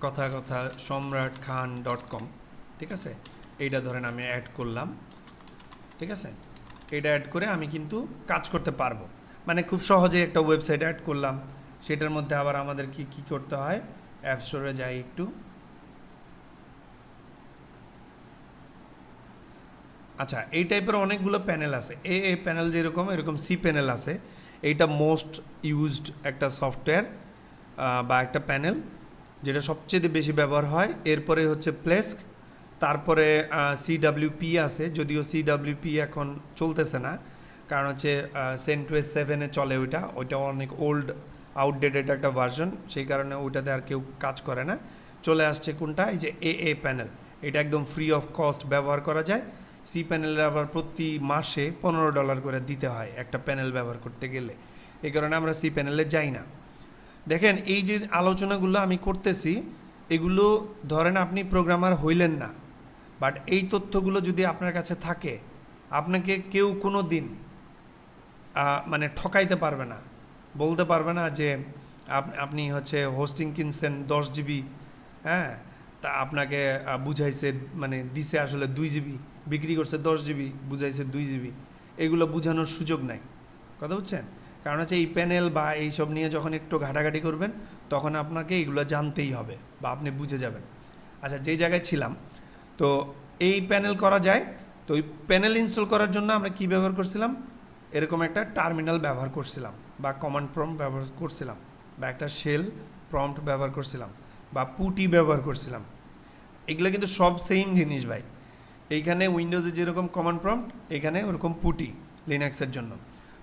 কথা কথা সম্রাটখান.com। ঠিক আছে, এইটা ধরেন আমি অ্যাড করলাম। ঠিক আছে, এটা অ্যাড করে আমি কিন্তু কাজ করতে পারবো, মানে খুব সহজে একটা ওয়েবসাইট অ্যাড করলাম। সেটার মধ্যে আবার আমাদের কি কি করতে হয়, অ্যাপ স্টোরে যাই একটু। আচ্ছা, এই টাইপের অনেকগুলো প্যানেল আছে। এই প্যানেল যেরকম, এরকম সি প্যানেল আছে। এইটা মোস্ট ইউজড একটা সফটওয়্যার বা একটা প্যানেল, যেটা সবচেয়ে বেশি ব্যবহার হয়। এরপরে হচ্ছে প্লেস্ক, তারপরে সিডাব্লিউপি আছে, যদিও সিডাব্লিউপি এখন চলতেছে না, কারণ হচ্ছে সেন্টওয়েস 7-এ চলে ওইটা অনেক ওল্ড আউটডেটেড একটা ভার্সন, সেই কারণে ওইটাতে আর কেউ কাজ করে না। চলে আসছে কোনটা, এই যে প্যানেল, এটা একদম ফ্রি অফ কস্ট ব্যবহার করা যায়। সি প্যানেলের আবার প্রতি মাসে $15 করে দিতে হয় একটা প্যানেল ব্যবহার করতে গেলে, এই কারণে আমরা সি প্যানেলে যাই না। দেখেন এই যে আলোচনাগুলো আমি করতেছি, এগুলো ধরেন আপনি প্রোগ্রামার হইলেন না, বাট এই তথ্যগুলো যদি আপনার কাছে থাকে, আপনাকে কেউ কোনো দিন মানে ঠকাইতে পারবে না, বলতে পারবে না যে আপনি হচ্ছে হোস্টিং কিনছেন 10 GB, হ্যাঁ, তা আপনাকে বুঝাইছে মানে দিছে আসলে 2 GB, বিক্রি করছে 10 GB, বুঝাইছে 2 GB। এগুলো বোঝানোর সুযোগ নাই, কথা বুঝছেন? কারণ হচ্ছে এই প্যানেল বা এইসব নিয়ে যখন একটু ঘাটাঘাটি করবেন তখন আপনাকে এইগুলো জানতেই হবে বা আপনি বুঝে যাবেন। আচ্ছা, যেই জায়গায় ছিলাম, তো এই প্যানেল করা যায়। তো ওই প্যানেল ইনস্টল করার জন্য আমরা কি ব্যবহার করছিলাম? এরকম একটা টার্মিনাল ব্যবহার করছিলাম, বা কমান্ড প্রম্পট ব্যবহার করছিলাম, বা একটা শেল প্রম্পট ব্যবহার করছিলাম, বা পুটি ব্যবহার করছিলাম। এগুলো কিন্তু সব সেম জিনিস ভাই। এইখানে উইন্ডোজে যেরকম কমান্ড প্রম্পট, এখানে ওরকম পুটি লিনাক্সের জন্য।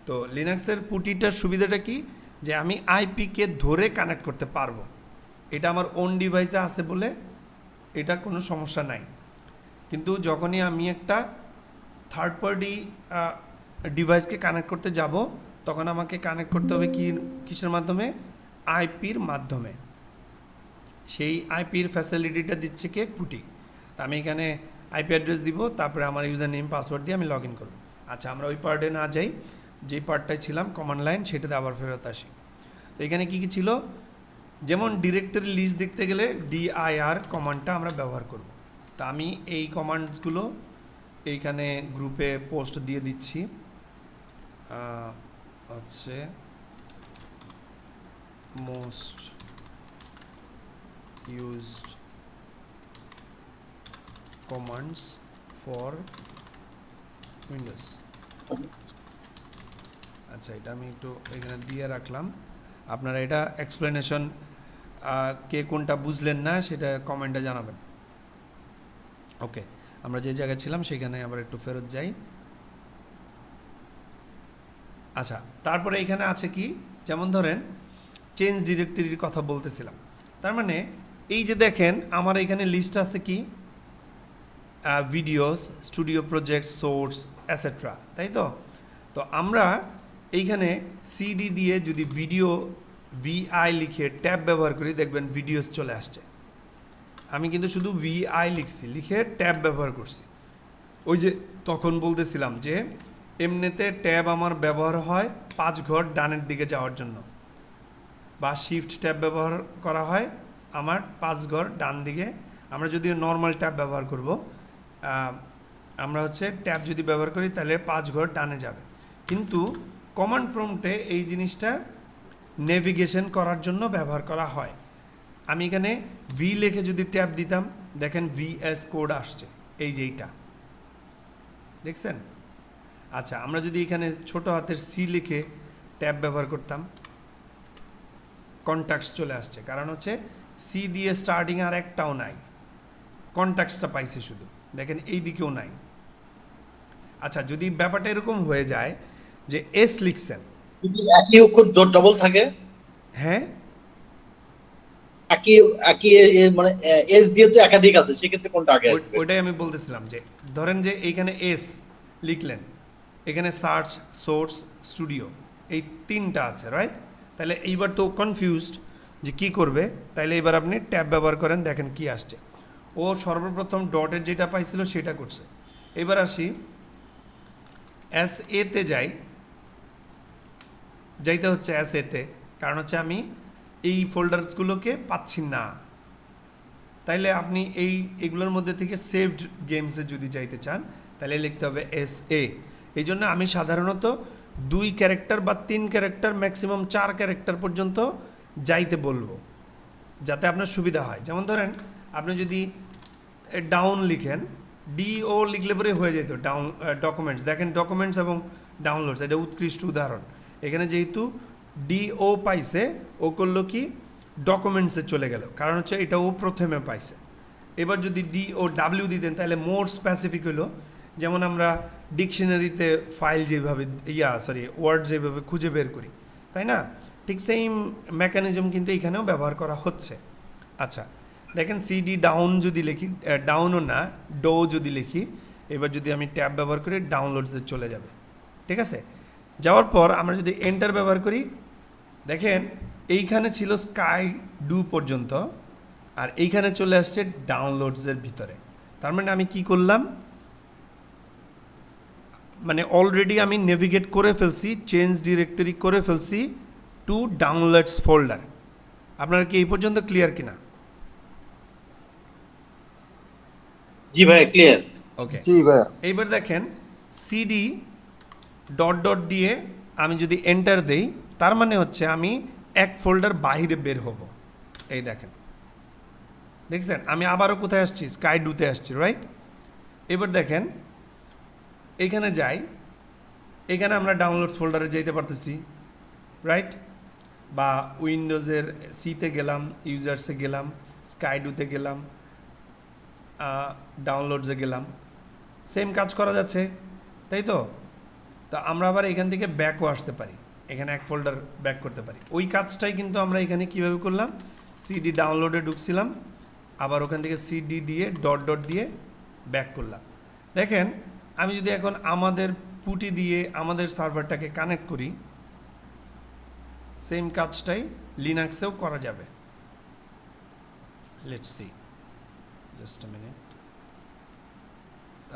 তো লিনাক্সের পুটিটার সুবিধাটা কি, যে আমি আইপিকে ধরে কানেক্ট করতে পারবো। এটা আমার ওন ডিভাইসে আছে বলে এটা কোনো সমস্যা নাই। কিন্তু যখনই আমি একটা থার্ড পার্টি ডিভাইসকে কানেক্ট করতে যাব, তখন আমাকে কানেক্ট করতে হবে কিসের মাধ্যমে? আইপির মাধ্যমে। সেই আইপির ফ্যাসিলিটিটা দিচ্ছে কে? পুটি। তা আমি এখানে আইপি অ্যাড্রেস দিব, তারপরে আমার ইউজার নেম পাসওয়ার্ড দিয়ে আমি লগ ইন করব। আচ্ছা, আমরা ওই পার্টে না যাই, যেই পার্টটায় ছিলাম কমান্ড লাইন, সেটাতে আবার ফেরত আসি। তো এখানে কী কী ছিল? যেমন ডিরেক্টরি লিস্ট দেখতে গেলে dir কমান্ডটা আমরা ব্যবহার করব। তা আমি এই কমান্ডসগুলো এইখানে গ্রুপে পোস্ট দিয়ে দিচ্ছি। হচ্ছে most used commands for Windows. আচ্ছা, এটা আমি একটু এখানে দিয়ে রাখলাম। আপনারা এটা এক্সপ্লেনেশন কে কোনটা বুঝলেন না সেটা কমেন্টে জানাবেন। ওকে, আমরা যে জায়গায় ছিলাম সেখানে আবার একটু ফেরত যাই। আচ্ছা, তারপরে এখানে আছে কি, যেমন ধরেন চেঞ্জ ডিরেক্টরির কথা বলতেছিলাম। তার মানে এই যে দেখেন আমার এখানে লিস্ট আছে কি, videos, studio project, source, etcetera, তাই তো? তো আমরা এইখানে সিডি দিয়ে যদি ভিডিও ভিআই লিখে ট্যাব ব্যবহার করি, দেখবেন ভিডিওস চলে আসছে। আমি কিন্তু শুধু ভিআই লিখছি, লিখে ট্যাব ব্যবহার করছি। ওই যে তখন বলতেছিলাম যে এমনিতে ট্যাব আমার ব্যবহার হয় 5 ঘর ডানের দিকে যাওয়ার জন্য, বা শিফট ট্যাব ব্যবহার করা হয় আমার 5 ঘর ডান দিকে। আমরা যদি নর্মাল ট্যাব ব্যবহার করব, আমরা হচ্ছে ট্যাব যদি ব্যবহার করি তাহলে 5 ঘর ডানে যাবে। কিন্তু কমান্ড প্রম্পটে এই জিনিসটা নেভিগেশন করার জন্য ব্যবহার করা হয়। আমি এখানে ভি লিখে যদি ট্যাব দিতাম, দেখেন ভিএস কোড আসছে, এই যে এইটা দেখছেন। আচ্ছা, আমরা যদি এখানে ছোট হাতের সি লিখে ট্যাব ব্যবহার করতাম, কন্ট্যাক্টস চলে আসছে। কারণ হচ্ছে সি দিয়ে স্টার্টিং আর একটাও নাই, কন্ট্যাক্টসটা পাইছে শুধু, দেখেন এই দিকেও নাই। আচ্ছা, যদি ব্যাপারটা এরকম হয়ে যায় যে এস লিখছেন, যদি একই অক্ষর ডবল থাকে, হ্যাঁ একই একই মানে এস দিয়ে তো একাধিক আছে, সেক্ষেত্রে কোনটা আগে আসবে? ওইটাই আমি বলতেছিলাম, যে ধরেন যে এইখানে এস লিখলেন, এখানে সার্চ, সোর্স, স্টুডিও, এই 3টা আছে, রাইট? তাহলে এইবার তো কনফিউজড যে কি করবে, তাইলে এবার আপনি ট্যাব ব্যবহার করেন, দেখেন কি আসছে। ও সর্বপ্রথম ডটের যেটা পাইছিল সেটা করছে। এবার আসি এস এতে যাইতে হচ্ছে এস এতে, কারণ হচ্ছে আমি এই ফোল্ডারসগুলোকে পাচ্ছি না। তাইলে আপনি এগুলোর মধ্যে থেকে সেভড গেমসে যদি যাইতে চান তাহলে লিখতে হবে এস এ। এই জন্য আমি সাধারণত 2 ক্যারেক্টার বা 3 ক্যারেক্টার, ম্যাক্সিমাম 4 ক্যারেক্টার পর্যন্ত যাইতে বলবো, যাতে আপনার সুবিধা হয়। যেমন ধরেন আপনি যদি ডাউন লিখেন, ডিও লিখলে পরে হয়ে যেত ডাউন ডকুমেন্টস। দেখেন ডকুমেন্টস এবং ডাউনলোডস, এটা উৎকৃষ্ট উদাহরণ। এখানে যেহেতু ডিও পাইছে, ও করলো কি ডকুমেন্টসে চলে গেল, কারণ হচ্ছে এটা ও প্রথমে পাইছে। এবার যদি ডি ও ডাব্লিউ দিতেন তাহলে মোর স্পেসিফিক হলো, যেমন আমরা ডিকশনারিতে ফাইল যেভাবে ওয়ার্ড যেভাবে খুঁজে বের করি, তাই না? ঠিক সেম মেকানিজম কিন্তু এখানেও ব্যবহার করা হচ্ছে। আচ্ছা, দেখেন সিডি ডাউন যদি লিখি, ডাউনও না ডো যদি লিখি, এবার যদি আমি ট্যাব ব্যবহার করি ডাউনলোডসে চলে যাবে, ঠিক আছে? যাওয়ার পর আমরা যদি এন্টার ব্যবহার করি, দেখেন এইখানে ছিল স্কাই ডু পর্যন্ত, আর এইখানে চলে আসছে ডাউনলোডসের ভিতরে। তার মানে আমি কি করলাম, মানে অলরেডি আমি নেভিগেট করে ফেলছি, চেঞ্জ ডিরেক্টরি করে ফেলছি টু ডাউনলোডস ফোল্ডার। আপনারা কি এই পর্যন্ত ক্লিয়ার কিনা? জি ভাই ক্লিয়ার। ওকে, জি ভাইয়া। এইবার দেখেন সিডি ডট ডট দিয়ে আমি যদি এন্টার দেই, তার মানে হচ্ছে আমি এক ফোল্ডার বাইরে বের হব। এই দেখেন, দেখছেন আমি আবারও কোথায় আসছি, স্কাই ডুতে আসছি, রাইট? এবার দেখেন এখানে যাই, এখানে আমরা ডাউনলোড ফোল্ডারে যেতে পারতেছি, রাইট? বা উইন্ডোজের সিতে গেলাম, ইউজার্সে গেলাম, স্কাই ডুতে গেলাম, ডাউনলোডসে গেলাম, সেম কাজ করা যাচ্ছে, তাই তো? তা আমরা আবার এখান থেকে ব্যাকও আসতে পারি, এখানে এক ফোল্ডার ব্যাক করতে পারি। ওই কাজটাই কিন্তু আমরা এখানে কিভাবে করলাম, সিডি ডাউনলোডে ঢুকছিলাম, আবার ওখান থেকে সিডি দিয়ে ডট ডট দিয়ে ব্যাক করলাম। দেখেন আমি যদি এখন আমাদের পুটি দিয়ে আমাদের সার্ভারটাকে কানেক্ট করি, সেম কাজটাই লিনাক্সেও করা যাবে। Let's see, just a minute.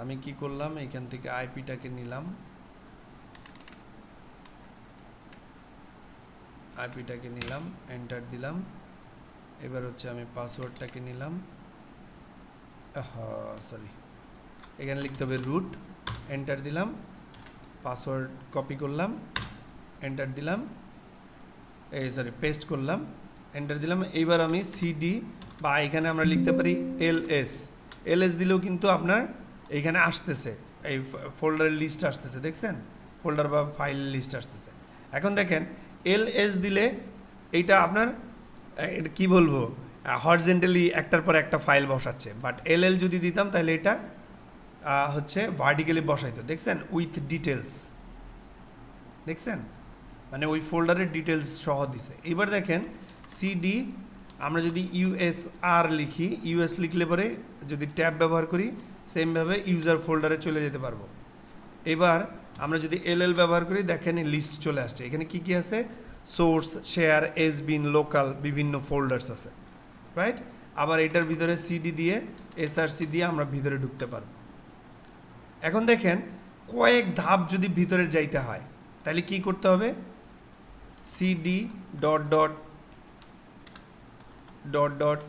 আমি কি করলাম, এখান থেকে আইপিটাকে নিলাম, আইপিটাকে নিলাম, এন্টার দিলাম। এবার হচ্ছে আমি পাসওয়ার্ডটাকে নিলাম, সরি, এখানে লিখতে হবে রুট, এন্টার দিলাম, পাসওয়ার্ড কপি করলাম, এন্টার দিলাম, সরি পেস্ট করলাম, এন্টার দিলাম। এইবার আমি সিডি বা এখানে আমরা লিখতে পারি এলএস, এলএস দিলেও কিন্তু আপনার এইখানে আসতেছে, এই ফোল্ডারের লিস্ট আসতেছে, দেখছেন? ফোল্ডার বা ফাইল লিস্ট আসতেছে। এখন দেখেন এলএস দিলে এইটা আপনার এটা কী বলবো, হরিজন্টালি একটার পর একটা ফাইল বসাচ্ছে, বাট এলএল যদি দিতাম তাহলে এটা হচ্ছে ভার্টিক্যালি বসাইতো, দেখছেন? উইথ ডিটেলস, দেখছেন? মানে ওই ফোল্ডারের ডিটেলস সহ দিছে। এবার দেখেন সিডি আমরা যদি ইউএসআর লিখি, ইউএস লিখলে পরে যদি ট্যাব ব্যবহার করি, সেমভাবে ইউজার ফোল্ডারে চলে যেতে পারবো। এবার আমরা যদি এলএল ব্যবহার করি, দেখেন লিস্ট চলে আসছে। এখানে কি কি আছে, সোর্স, শেয়ার, এসবিন, লোকাল, বিভিন্ন ফোল্ডার্স আছে, রাইট? আবার এটার ভিতরে সিডি দিয়ে এসআরসি দিয়ে আমরা ভিতরে ঢুকতে পারবো। এখন দেখেন কয়েক ধাপ যদি ভিতরে যাইতে হয় তাহলে কি করতে হবে, CD dot dot dot dot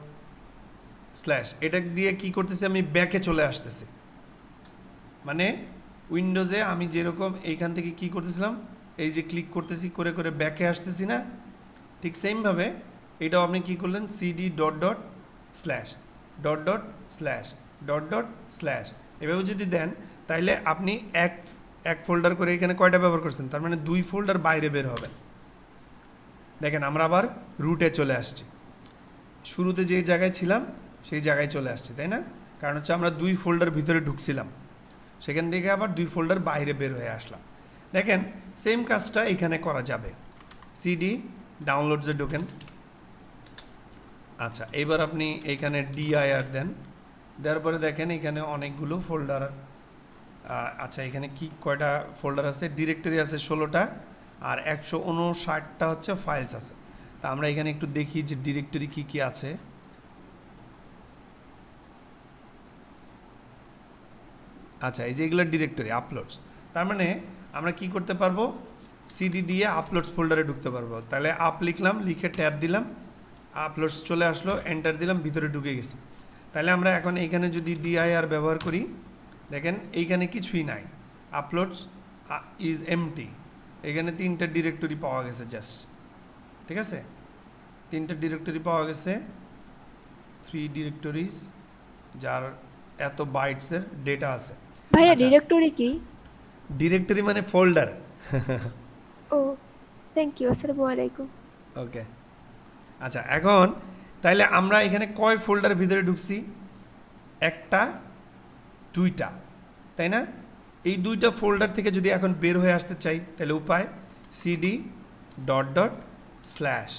slash, এটা দিয়ে কি করতেছি, আমি ব্যাকে চলে আসতেছি। মানে উইন্ডোজে আমি যেরকম এইখান থেকে কি করতেছিলাম, এই যে ক্লিক করতেছি করে করে ব্যাকে আসতেছি না, ঠিক সেমভাবে এটাও আপনি কি করলেন, CD dot dot slash dot dot slash dot dot slash, এভাবে যদি দেন তাইলে আপনি এক ফোল্ডার করে এখানে কয়টা ব্যবহার করছেন, তার মানে 2 ফোল্ডার বাইরে বের হবেন। দেখেন আমরা আবার রুটে চলে আসছি, শুরুতে যে জায়গায় ছিলাম সেই জায়গায় চলে আসছি, তাই না? কারণ হচ্ছে আমরা 2 ফোল্ডার ভিতরে ঢুকছিলাম, সেখান থেকে আবার 2 ফোল্ডার বাইরে বের হয়ে আসলাম। দেখেন সেম কাজটা এখানে করা যাবে। সিডি ডাউনলোডসে ঢোকেন, আচ্ছা এবার আপনি এইখানে ডিআইআর দেন, দেওয়ার পরে দেখেন এখানে অনেকগুলো ফোল্ডার, আচ্ছা এখানে কি কয়টা ফোল্ডার আছে, ডিরেক্টরি আছে 16টা, আর 159টা হচ্ছে ফাইলস আছে। তা আমরা এখানে একটু দেখি যে ডিরেক্টরি কি কি আছে। আচ্ছা এই যে এগুলো ডিরেক্টরি আপলোডস, তার মানে আমরা কি করতে পারবো, সিডি দিয়ে আপলোডস ফোল্ডারে ঢুকতে পারবো। তাহলে আপ লিখলাম, লিখে ট্যাব দিলাম, আপলোডস চলে আসলো, এন্টার দিলাম, ভিতরে ঢুকে গেছি। তাহলে আমরা এখন এইখানে যদি ডিআইআর ব্যবহার করি, দেখেন এইখানে কিছুই নাই, আপলোডস ইজ এমটি, এখানে 3টা ডিরেক্টরি পাওয়া গেছে জাস্ট, ঠিক আছে? 3টা ডিরেক্টরি পাওয়া গেছে, 3 ডিরেক্টরিজ, যার এত বাইটসের ডেটা আছে। ভাইয়া আচ্ছা, ডিরেক্টরি কি? ডিরেক্টরি মানে ফোল্ডার। ও থ্যাংক ইউ, আসসালামু আলাইকুম। ওকে, আচ্ছা এখন তাইলে আমরা এখানে কয় ফোল্ডার ভিতরে ঢুকছি, 1টা 2টা, তাই না? এই 2টা ফোল্ডার থেকে যদি এখন বের হয়ে আসতে চাই তাহলে উপায়, CD dot dot slash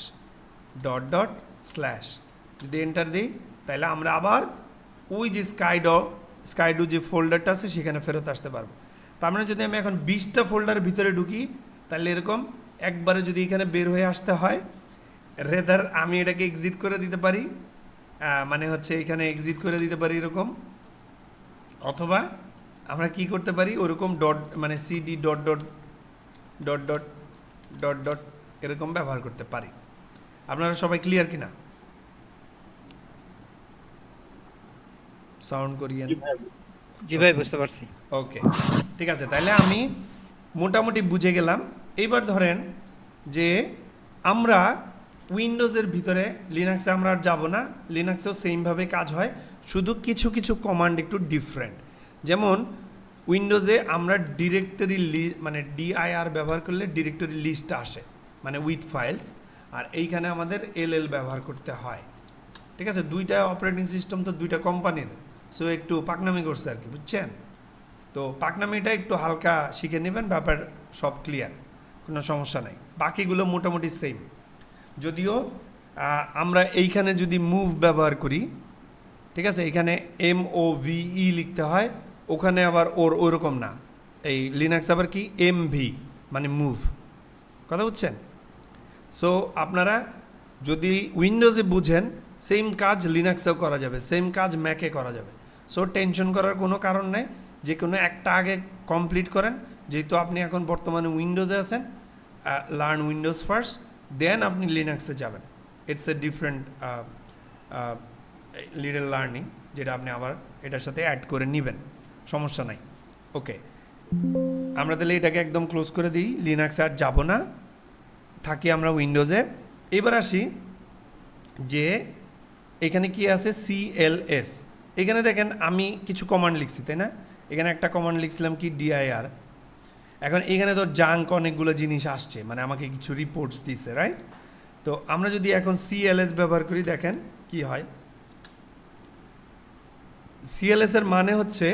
dot dot slash, যদি এন্টার দিই তাহলে আমরা আবার ওই যে স্কাইডো যে ফোল্ডারটা আছে সেখানে ফেরত আসতে পারবো। তার মানে যদি আমি এখন 20টা ফোল্ডারের ভিতরে ঢুকি তাহলে এরকম একবারে যদি এখানে বের হয়ে আসতে হয়, রেদার আমি এটাকে এক্সিট করে দিতে পারি, মানে হচ্ছে এখানে এক্সিট করে দিতে পারি এরকম, অথবা আমরা কি করতে পারি ওরকম ডট মানে CD dot dot dot dot dot dot এরকম ব্যবহার করতে পারি। আপনারা সবাই ক্লিয়ার কিনা? সাউন্ড করিয়েন। জি ভাই বুঝতে পারছি। ওকে, ঠিক আছে, তাহলে আমি মোটামুটি বুঝে গেলাম। এইবার ধরেন যে আমরা উইন্ডোজের ভিতরে, লিনাক্সে আমরা আর যাবো না, লিনাক্সেও সেমভাবে কাজ হয়, শুধু কিছু কিছু কমান্ড একটু ডিফারেন্ট। যেমন উইন্ডোজে আমরা ডিরেক্টরি মানে ডিআইআর ব্যবহার করলে ডিরেক্টরি লিস্ট আসে, মানে উইথ ফাইলস, আর এইখানে আমাদের এলএল ব্যবহার করতে হয়। ঠিক আছে, দুইটা অপারেটিং সিস্টেম তো দুইটা কোম্পানির, সো একটু পাকনামি করছে আর কি, বুঝছেন? তো পাকনামিটা একটু হালকা শিখে নেবেন, ব্যাপার সব ক্লিয়ার, কোনো সমস্যা নাই। বাকিগুলো মোটামুটি সেম, যদিও আমরা এইখানে যদি মুভ ব্যবহার করি, ঠিক আছে, এখানে MOVE লিখতে হয়, ওখানে আবার ওরকম না। এই লিনাক্স আবার কি MV মানে মুভ, কথা বুঝছেন? সো আপনারা যদি উইন্ডোজে বুঝেন সেম কাজ লিনাক্সেও করা যাবে, সেম কাজ ম্যাকে করা যাবে। সো টেনশন করার কোনো কারণ নেই, যে কোনো একটা আগে কমপ্লিট করেন, যেহেতু আপনি এখন বর্তমানে উইন্ডোজে আছেন, লার্ন উইন্ডোজ ফার্স্ট, দেন আপনি লিনাক্সে যাবেন। It's a different little learning, যেটা আপনি আবার এটার সাথে অ্যাড করে নেবেন, সমস্যা নাই। ওকে, আমরা তাহলে এটাকে একদম ক্লোজ করে দিই, লিনাক্সে আর যাব না, থাকি আমরা উইন্ডোজে। এবার আসি যে এখানে কি আছে, CLS। এখানে দেখেন আমি কিছু কমান্ড লিখছি, তাই না? এখানে একটা কমান্ড লিখছিলাম কি DIR। এখন এখানে তো জাঙ্ক অনেকগুলো জিনিস আসছে, মানে আমাকে কিছু রিপোর্টস দিছে, রাইট? তো আমরা যদি এখন CLS ব্যবহার করি, দেখেন কি হয়। CLS এর মানে হচ্ছে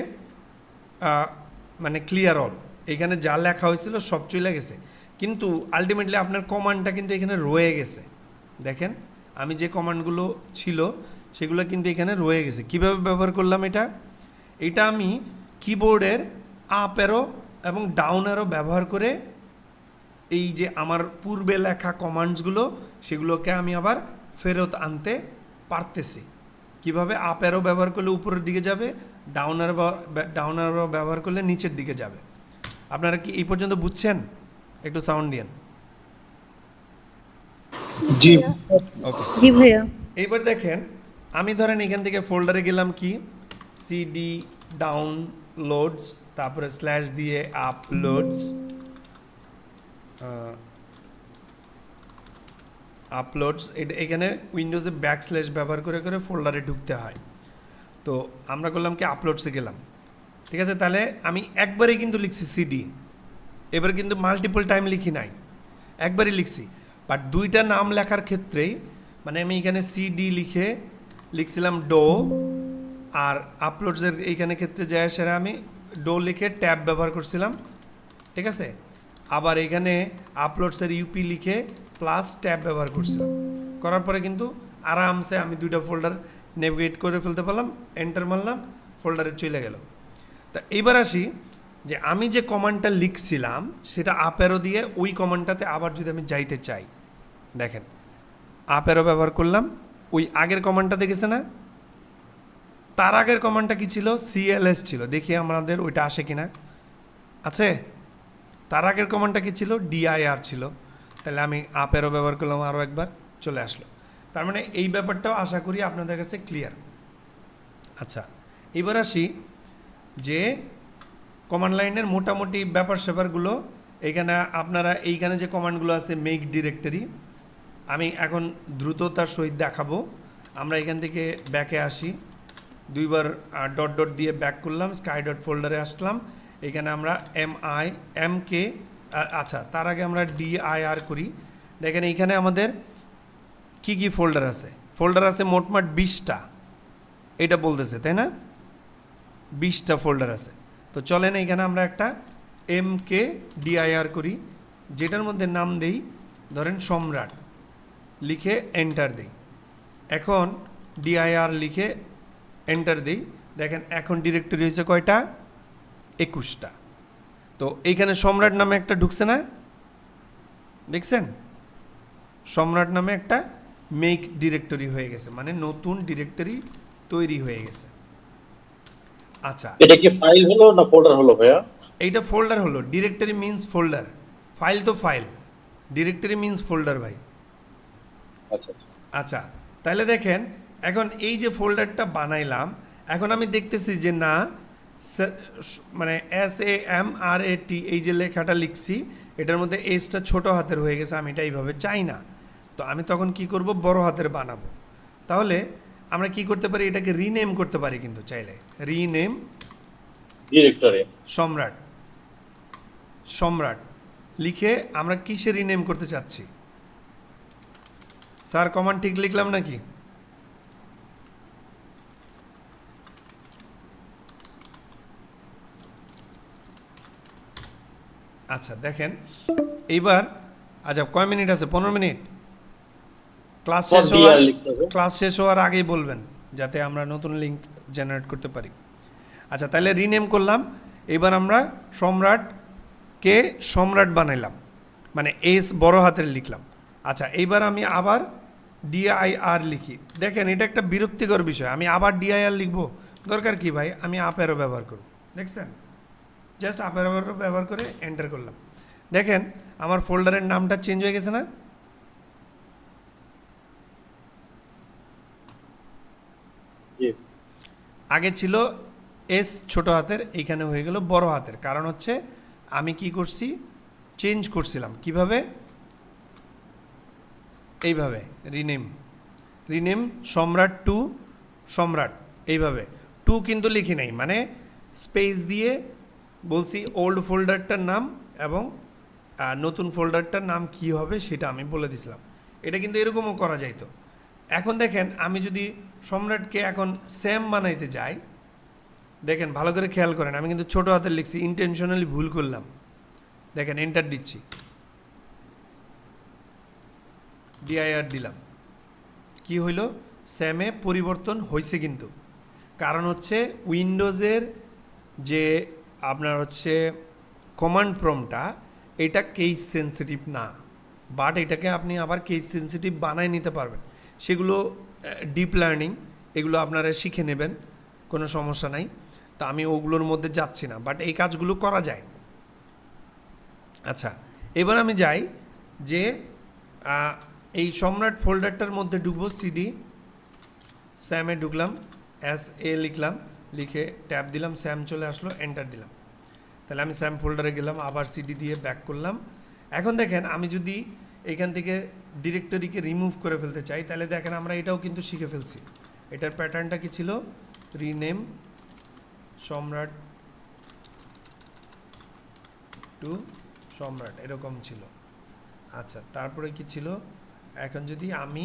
মানে ক্লিয়ার অল, এখানে যা লেখা হয়েছিল সব চলে গেছে, কিন্তু আলটিমেটলি আপনার কমান্ডটা কিন্তু এখানে রয়ে গেছে। দেখেন আমি যে কমান্ডগুলো ছিল সেগুলো কিন্তু এখানে রয়ে গেছে। কিভাবে ব্যবহার করলাম এটা? এটা আমি কিবোর্ডের আপ অ্যারো এবং ডাউন অ্যারো ব্যবহার করে এই যে আমার পূর্বে লেখা কমান্ডসগুলো, সেগুলোকে আমি আবার ফেরত আনতে পারতেছি। কিভাবে? আপ অ্যারো ব্যবহার করলে উপরের দিকে যাবে, ডাউন অ্যারো ব্যবহার করলে নিচের দিকে যাবে। আপনারা কি এই পর্যন্ত বুঝছেন? একটু সাউন্ড দিয়েন। জি ওকে, জি ভাইয়া। এইবার দেখেন আমি ধরেন এখান থেকে ফোল্ডারে গেলাম কি সিডি ডাউনলোডস, তারপরে স্ল্যাশ দিয়ে আপলোডস, এখানে উইন্ডোজে ব্যাকস্ল্যাশ ব্যবহার করে করে ফোল্ডারে ঢুকতে হয়। তো আমরা করলাম কি আপলোডসে গেলাম, ঠিক আছে। তাহলে আমি একবারেই কিন্তু লিখছি সিডি, এবার কিন্তু মাল্টিপল টাইম লিখি নাই, একবারই লিখছি। বাট দুইটা নাম লেখার ক্ষেত্রেই, মানে আমি এখানে সিডি লিখছিলাম ডো, আর আপলোডসের এইখানে ক্ষেত্রে যায় সেটা আমি ডো লিখে ট্যাব ব্যবহার করছিলাম, ঠিক আছে। আবার এখানে আপলোডসের ইউপি লিখে প্লাস ট্যাব ব্যবহার করছিলাম, করার পরে কিন্তু আরামসে আমি দুইটা ফোল্ডার নেভিগেট করে ফেলতে পারলাম, এন্টার মারলাম, ফোল্ডারে চলে গেল। তা এইবার আসি যে আমি যে কমান্ডটা লিখছিলাম সেটা আপ অ্যারো দিয়ে ওই কমান্ডটাতে আবার যদি আমি যাইতে চাই, দেখেন আপ অ্যারো ব্যবহার করলাম, ওই আগের কমান্ডটা দেখেছে না? তার আগের কমান্ডটা কি ছিল? CLS ছিল। দেখি আমাদের ওইটা আসে কিনা, আছে? তার আগের কমান্ডটা কি ছিল? DIR ছিল। তাহলে আমি আপ অ্যারো ব্যবহার করলাম, আরও একবার চলে আসলো। তার মানে এই ব্যাপারটাও আশা করি আপনাদের কাছে ক্লিয়ার। আচ্ছা, এবার আসি যে কমান্ড লাইনের মোটামুটি ব্যাপার স্যাপারগুলো। এখানে আপনারা এইখানে যে কমান্ডগুলো আছে মেক ডিরেক্টরি, আমি এখন দ্রুততার সহিত দেখাবো। আমরা এখান থেকে ব্যাকে আসি, দুইবার ডট ডট দিয়ে ব্যাক করলাম, স্কাই ডট ফোল্ডারে আসলাম। এখানে আমরা MK, আচ্ছা তার আগে আমরা DIR করি। দেখেন এইখানে আমাদের কি কি ফোল্ডার আছে? ফোল্ডার আছে মোটমাট 20টা, এটা বলতেছে, তাই না? 20টা ফোল্ডার আছে। তো চলেন এইখানে আমরা একটা MKDIR করি, যেটার মধ্যে নাম দেই ধরেন সম্রাট, লিখে এন্টার দেই। এখন DIR লিখে এন্টার দিই, দেখেন এখন ডিরেক্টরি হয়েছে কয়টা? 21টা। তো এইখানে সম্রাট নামে একটা ঢুকছে না, দেখছেন? সম্রাট নামে একটা মেক ডিরেক্টরি হয়ে গেছে, মানে নতুন ডিরেক্টরি তৈরি হয়ে গেছে। আচ্ছা, এটা কি ফাইল হলো না ফোল্ডার হলো ভাইয়া? এইটা ফোল্ডার হলো, ডিরেক্টরি মিন্স ফোল্ডার, ফাইল তো ফাইল, ডিরেক্টরি মিন্স ফোল্ডার ভাই। আচ্ছা আচ্ছা। আচ্ছা, তাহলে দেখেন এখন এই যে ফোল্ডারটা বানাইলাম, এখন আমি দেখতেছি যে না, মানে SAMRAT এই যে লেখাটা লিখছি এটার মধ্যে এসটা ছোট হাতের হয়ে গেছে, আমি এটা এইভাবে চাই না। তো আমি তখন কি করব, বড় হাতের বানাবো। তাহলে আমরা কি করতে পারি, এটাকে রিনেম করতে পারি কিন্তু চাইলে, রিনেম ডিরেক্টরি। সম্রাট, সম্রাট লিখে আমরা কিসে রিনেম করতে চাচ্ছি? স্যার কমান্ড ঠিক লিখলাম নাকি? আচ্ছা দেখেন এইবার, আচ্ছা কয় মিনিট আছে? 15 মিনিট। ক্লাস শেষ হওয়ার, ক্লাস শেষ হওয়ার আগেই বলবেন যাতে আমরা নতুন লিঙ্ক জেনারেট করতে পারি। আচ্ছা তাহলে রিনেম করলাম, এবার আমরা সম্রাটকে সম্রাট বানাইলাম, মানে এস বড় হাতের লিখলাম। আচ্ছা এইবার আমি আবার DIR লিখি। দেখেন এটা একটা বিরক্তিকর বিষয়, আমি আবার DIR লিখবো, দরকার কি ভাই, আমি আপ অ্যারো ব্যবহার করব। দেখছেন, জাস্ট আপ অ্যারো ব্যবহার করে এন্টার করলাম। দেখেন আমার ফোল্ডারের নামটা চেঞ্জ হয়ে গেছে না? জি। আগে ছিল এস ছোট হাতের, এইখানে হয়ে গেল বড় হাতের, কারণ হচ্ছে আমি কি করছি, চেঞ্জ করছিলাম। কিভাবে? এইভাবে রিনেম, রিনেম সম্রাট টু সম্রাট, এইভাবে টু কিন্তু লিখি নাই, মানে স্পেস দিয়ে বলছি ওল্ড ফোল্ডারটার নাম এবং নতুন ফোল্ডারটার নাম কি হবে সেটা আমি বলে দিছিলাম। এটা কিন্তু এরকমও করা যাইতো। এখন দেখেন আমি যদি সম্রাটকে এখন স্যাম বানাইতে যাই, দেখেন ভালো করে খেয়াল করেন, আমি কিন্তু ছোট হাতের লিখছি, ইন্টেনশনালি ভুল করলাম। দেখেন এন্টার দিচ্ছি, DIR দিলাম, কি হইল, স্যামে পরিবর্তন হয়েছে কিন্তু। কারণ হচ্ছে উইন্ডোজের যে আপনার হচ্ছে কমান্ড প্রম্পটটা, এটা কেস সেন্সিটিভ না, বাট এটাকে আপনি আবার কেস সেন্সিটিভ বানায় নিতে পারবেন। সেগুলো ডিপ লার্নিং, এগুলো আপনারা শিখে নেবেন, কোনো সমস্যা নাই। তো আমি ওগুলোর মধ্যে যাচ্ছি না, বাট এই কাজগুলো করা যায়। আচ্ছা এবার আমি যাই যে এই সম্রাট ফোল্ডারটার মধ্যে ঢুকবো, সিডি স্যামে ঢুকলাম, SA লিখলাম, লিখে ট্যাব দিলাম, স্যাম চলে আসলো, এন্টার দিলাম। তাহলে আমি স্যাম ফোল্ডারে গেলাম, আবার সিডি দিয়ে ব্যাক করলাম। এখন দেখেন আমি যদি এইখান থেকে ডিরেক্টরিকে রিমুভ করে ফেলতে চাই, তাহলে দেখেন আমরা এটাও কিন্তু শিখে ফেলছি। এটার প্যাটার্নটা কি ছিল, রিনেম সম্রাট টু সম্রাট, এরকম ছিল। আচ্ছা তারপরে কি ছিল, এখন যদি আমি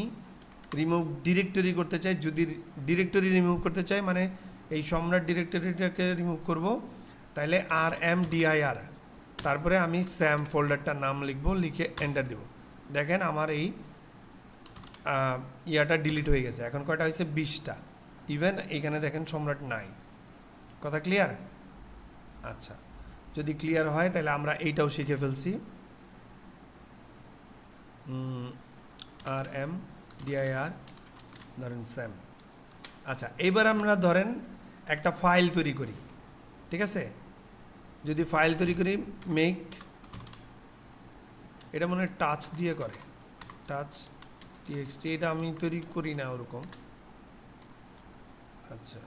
রিমুভ ডিরেক্টরি করতে চাই, যদি ডিরেক্টরি রিমুভ করতে চাই, মানে এই সম্রাট ডিরেক্টরিটাকে রিমুভ করব, তাহলে RMDIR, তারপরে আমি স্যাম ফোল্ডারটার নাম লিখব, লিখে এন্টার দেব। দেখেন আমার এই ইয়াটা ডিলিট হয়ে গেছে। এখন কয়টা হয়েছে, 20টা। ইভেন এখানে দেখেন সম্রাট নাই। কথা ক্লিয়ার? আচ্ছা যদি ক্লিয়ার হয় তাহলে আমরা এইটাও শিখে ফেলছি, RMDIR ধরেন স্যাম। আচ্ছা এইবার আমরা ধরেন একটা ফাইল তৈরি করি, ঠিক আছে? যদি ফাইল তৈরি করি, মেক, এটা মনে হয় টাচ দিয়ে করে, টাচ TXT, এটা আমি তৈরি করি না ওরকম। আচ্ছা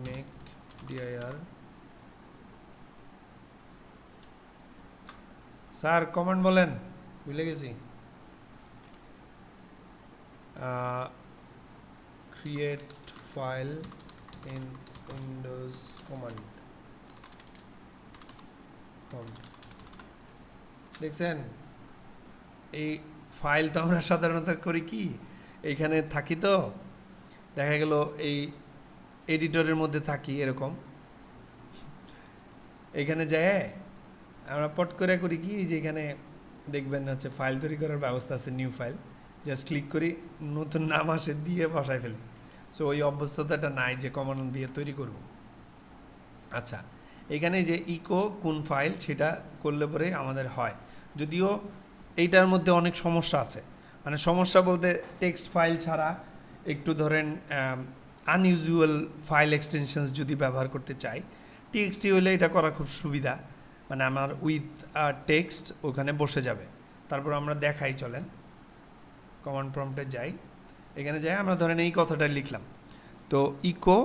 মেক DIR, স্যার কমান্ড বলেন, ভুলে গেছি। Create file in Windows command, দেখছেন এই ফাইল তো আমরা সাধারণত করি কি, এইখানে থাকি, তো দেখা গেল এই এডিটরের মধ্যে থাকি, এরকম এইখানে যায় আমরা পট করে করি কি, যে এখানে দেখবেন হচ্ছে ফাইল তৈরি করার ব্যবস্থা আছে, নিউ ফাইল, জাস্ট ক্লিক করি, নতুন নাম আসে, দিয়ে বসায় ফেলি। সো ওই অভ্যস্ততাটা নাই যে কমান্ড দিয়ে তৈরি করব। আচ্ছা এখানে যে ইকো কোন ফাইল, সেটা করলে পরে আমাদের হয়। যদিও এইটার মধ্যে অনেক সমস্যা আছে, মানে সমস্যা বলতে টেক্সট ফাইল ছাড়া একটু ধরেন আনইউজুয়াল ফাইল এক্সটেনশনস যদি ব্যবহার করতে চাই, টিএক্সটি হলে এটা করা খুব সুবিধা, মানে আমার উইথ টেক্সট ওখানে বসে যাবে। তারপর আমরা দেখাই, চলেন কমান্ড প্রম্পটে যাই, এখানে যাই আমরা ধরেন এই কথাটা লিখলাম, তো echo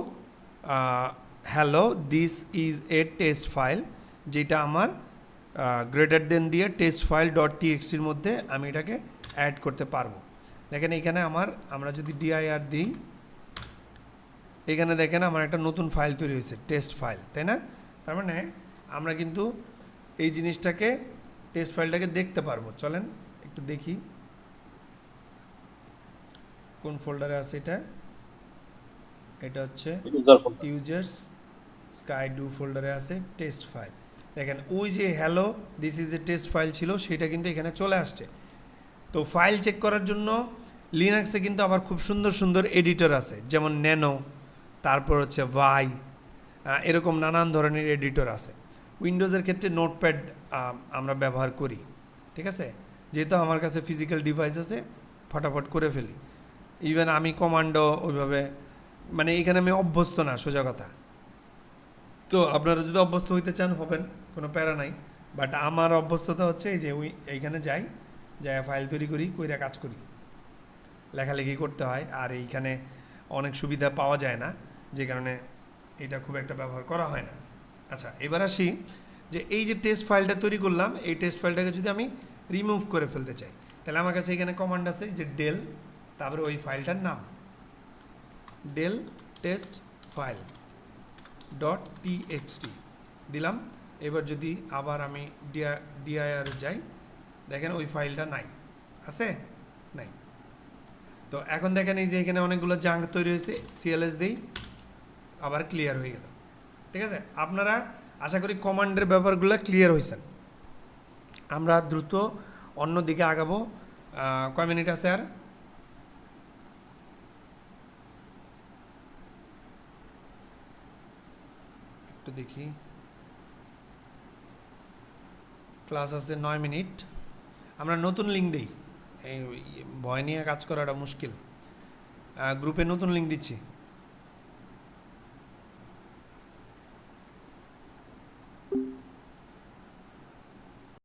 hello this is a test file, যেটা আমার গ্রেটার দেন দিয়ে টেস্ট ফাইল ডট টিএক্সটির মধ্যে আমি এটাকে অ্যাড করতে পারবো। দেখেন এখানে আমরা যদি ডিআইআর দিই, এখানে দেখেন আমার একটা নতুন ফাইল তৈরি হয়েছে, টেস্ট ফাইল, তাই না? তার মানে আমরা কিন্তু এই জিনিসটাকে, টেস্ট ফাইলটাকে দেখতে পারবো। চলেন একটু দেখি কোন ফোল্ডারে আছে এটা। এটা হচ্ছে user folder. Users sky do ফোল্ডারে আছে টেস্ট ফাইল। দেখেন ওই যে hello this is a test file ছিল, সেটা কিন্তু এখানে চলে আসছে। তো ফাইল চেক করার জন্য লিনাক্সে কিন্তু আবার খুব সুন্দর সুন্দর এডিটর আছে, যেমন ন্যানো, তারপর হচ্ছে ভাই, এরকম নানান ধরনের এডিটর আছে। উইন্ডোজের ক্ষেত্রে নোটপ্যাড আমরা ব্যবহার করি, ঠিক আছে? যেহেতু আমার কাছে ফিজিক্যাল ডিভাইস আছে, ফটাফট করে ফেলি। ইভেন আমি কমান্ডও ওইভাবে, মানে এখানে আমি অভ্যস্ত না, সোজা কথা। তো আপনারা যদি অভ্যস্ত হইতে চান হবেন, কোনো প্যারা নাই। বাট আমার অভ্যস্ততা হচ্ছে এই যে এইখানে যাই, ফাইল তৈরি করি, কইরা কাজ করি, লেখালেখি করতে হয়, আর এইখানে অনেক সুবিধা পাওয়া যায় না, যে কারণে এটা খুব একটা ব্যবহার করা হয় না। আচ্ছা, এবার আসি যে এই যে টেস্ট ফাইলটা তৈরি করলাম, এই টেস্ট ফাইলটাকে যদি আমি রিমুভ করে ফেলতে চাই, তাহলে আমার কাছে এখানে কমান্ড আছে যে ডেল, তারপরে ওই ফাইলটার নাম del test file dot TXT দিলাম। এবার যদি আবার আমি ডিআইআর যাই, দেখেন ওই ফাইলটা নাই, আছে নাই। তো এখন দেখেন এই যে এখানে অনেকগুলো জাঙ্ক তৈরি হয়েছে, সিএলএস দিই, আবার ক্লিয়ার হয়ে গেল। ঠিক আছে, আপনারা আশা করি কমান্ডের ব্যাপারগুলো ক্লিয়ার হয়েছেন। আমরা দ্রুত অন্য দিকে আগাবো। কয় মিনিট আছে আর? একটু দেখি, ক্লাস আছে 9 মিনিট। আমরা নতুন লিঙ্ক দিই, এই ভয় নিয়ে কাজ করাটা মুশকিল। গ্রুপে নতুন লিঙ্ক দিচ্ছি।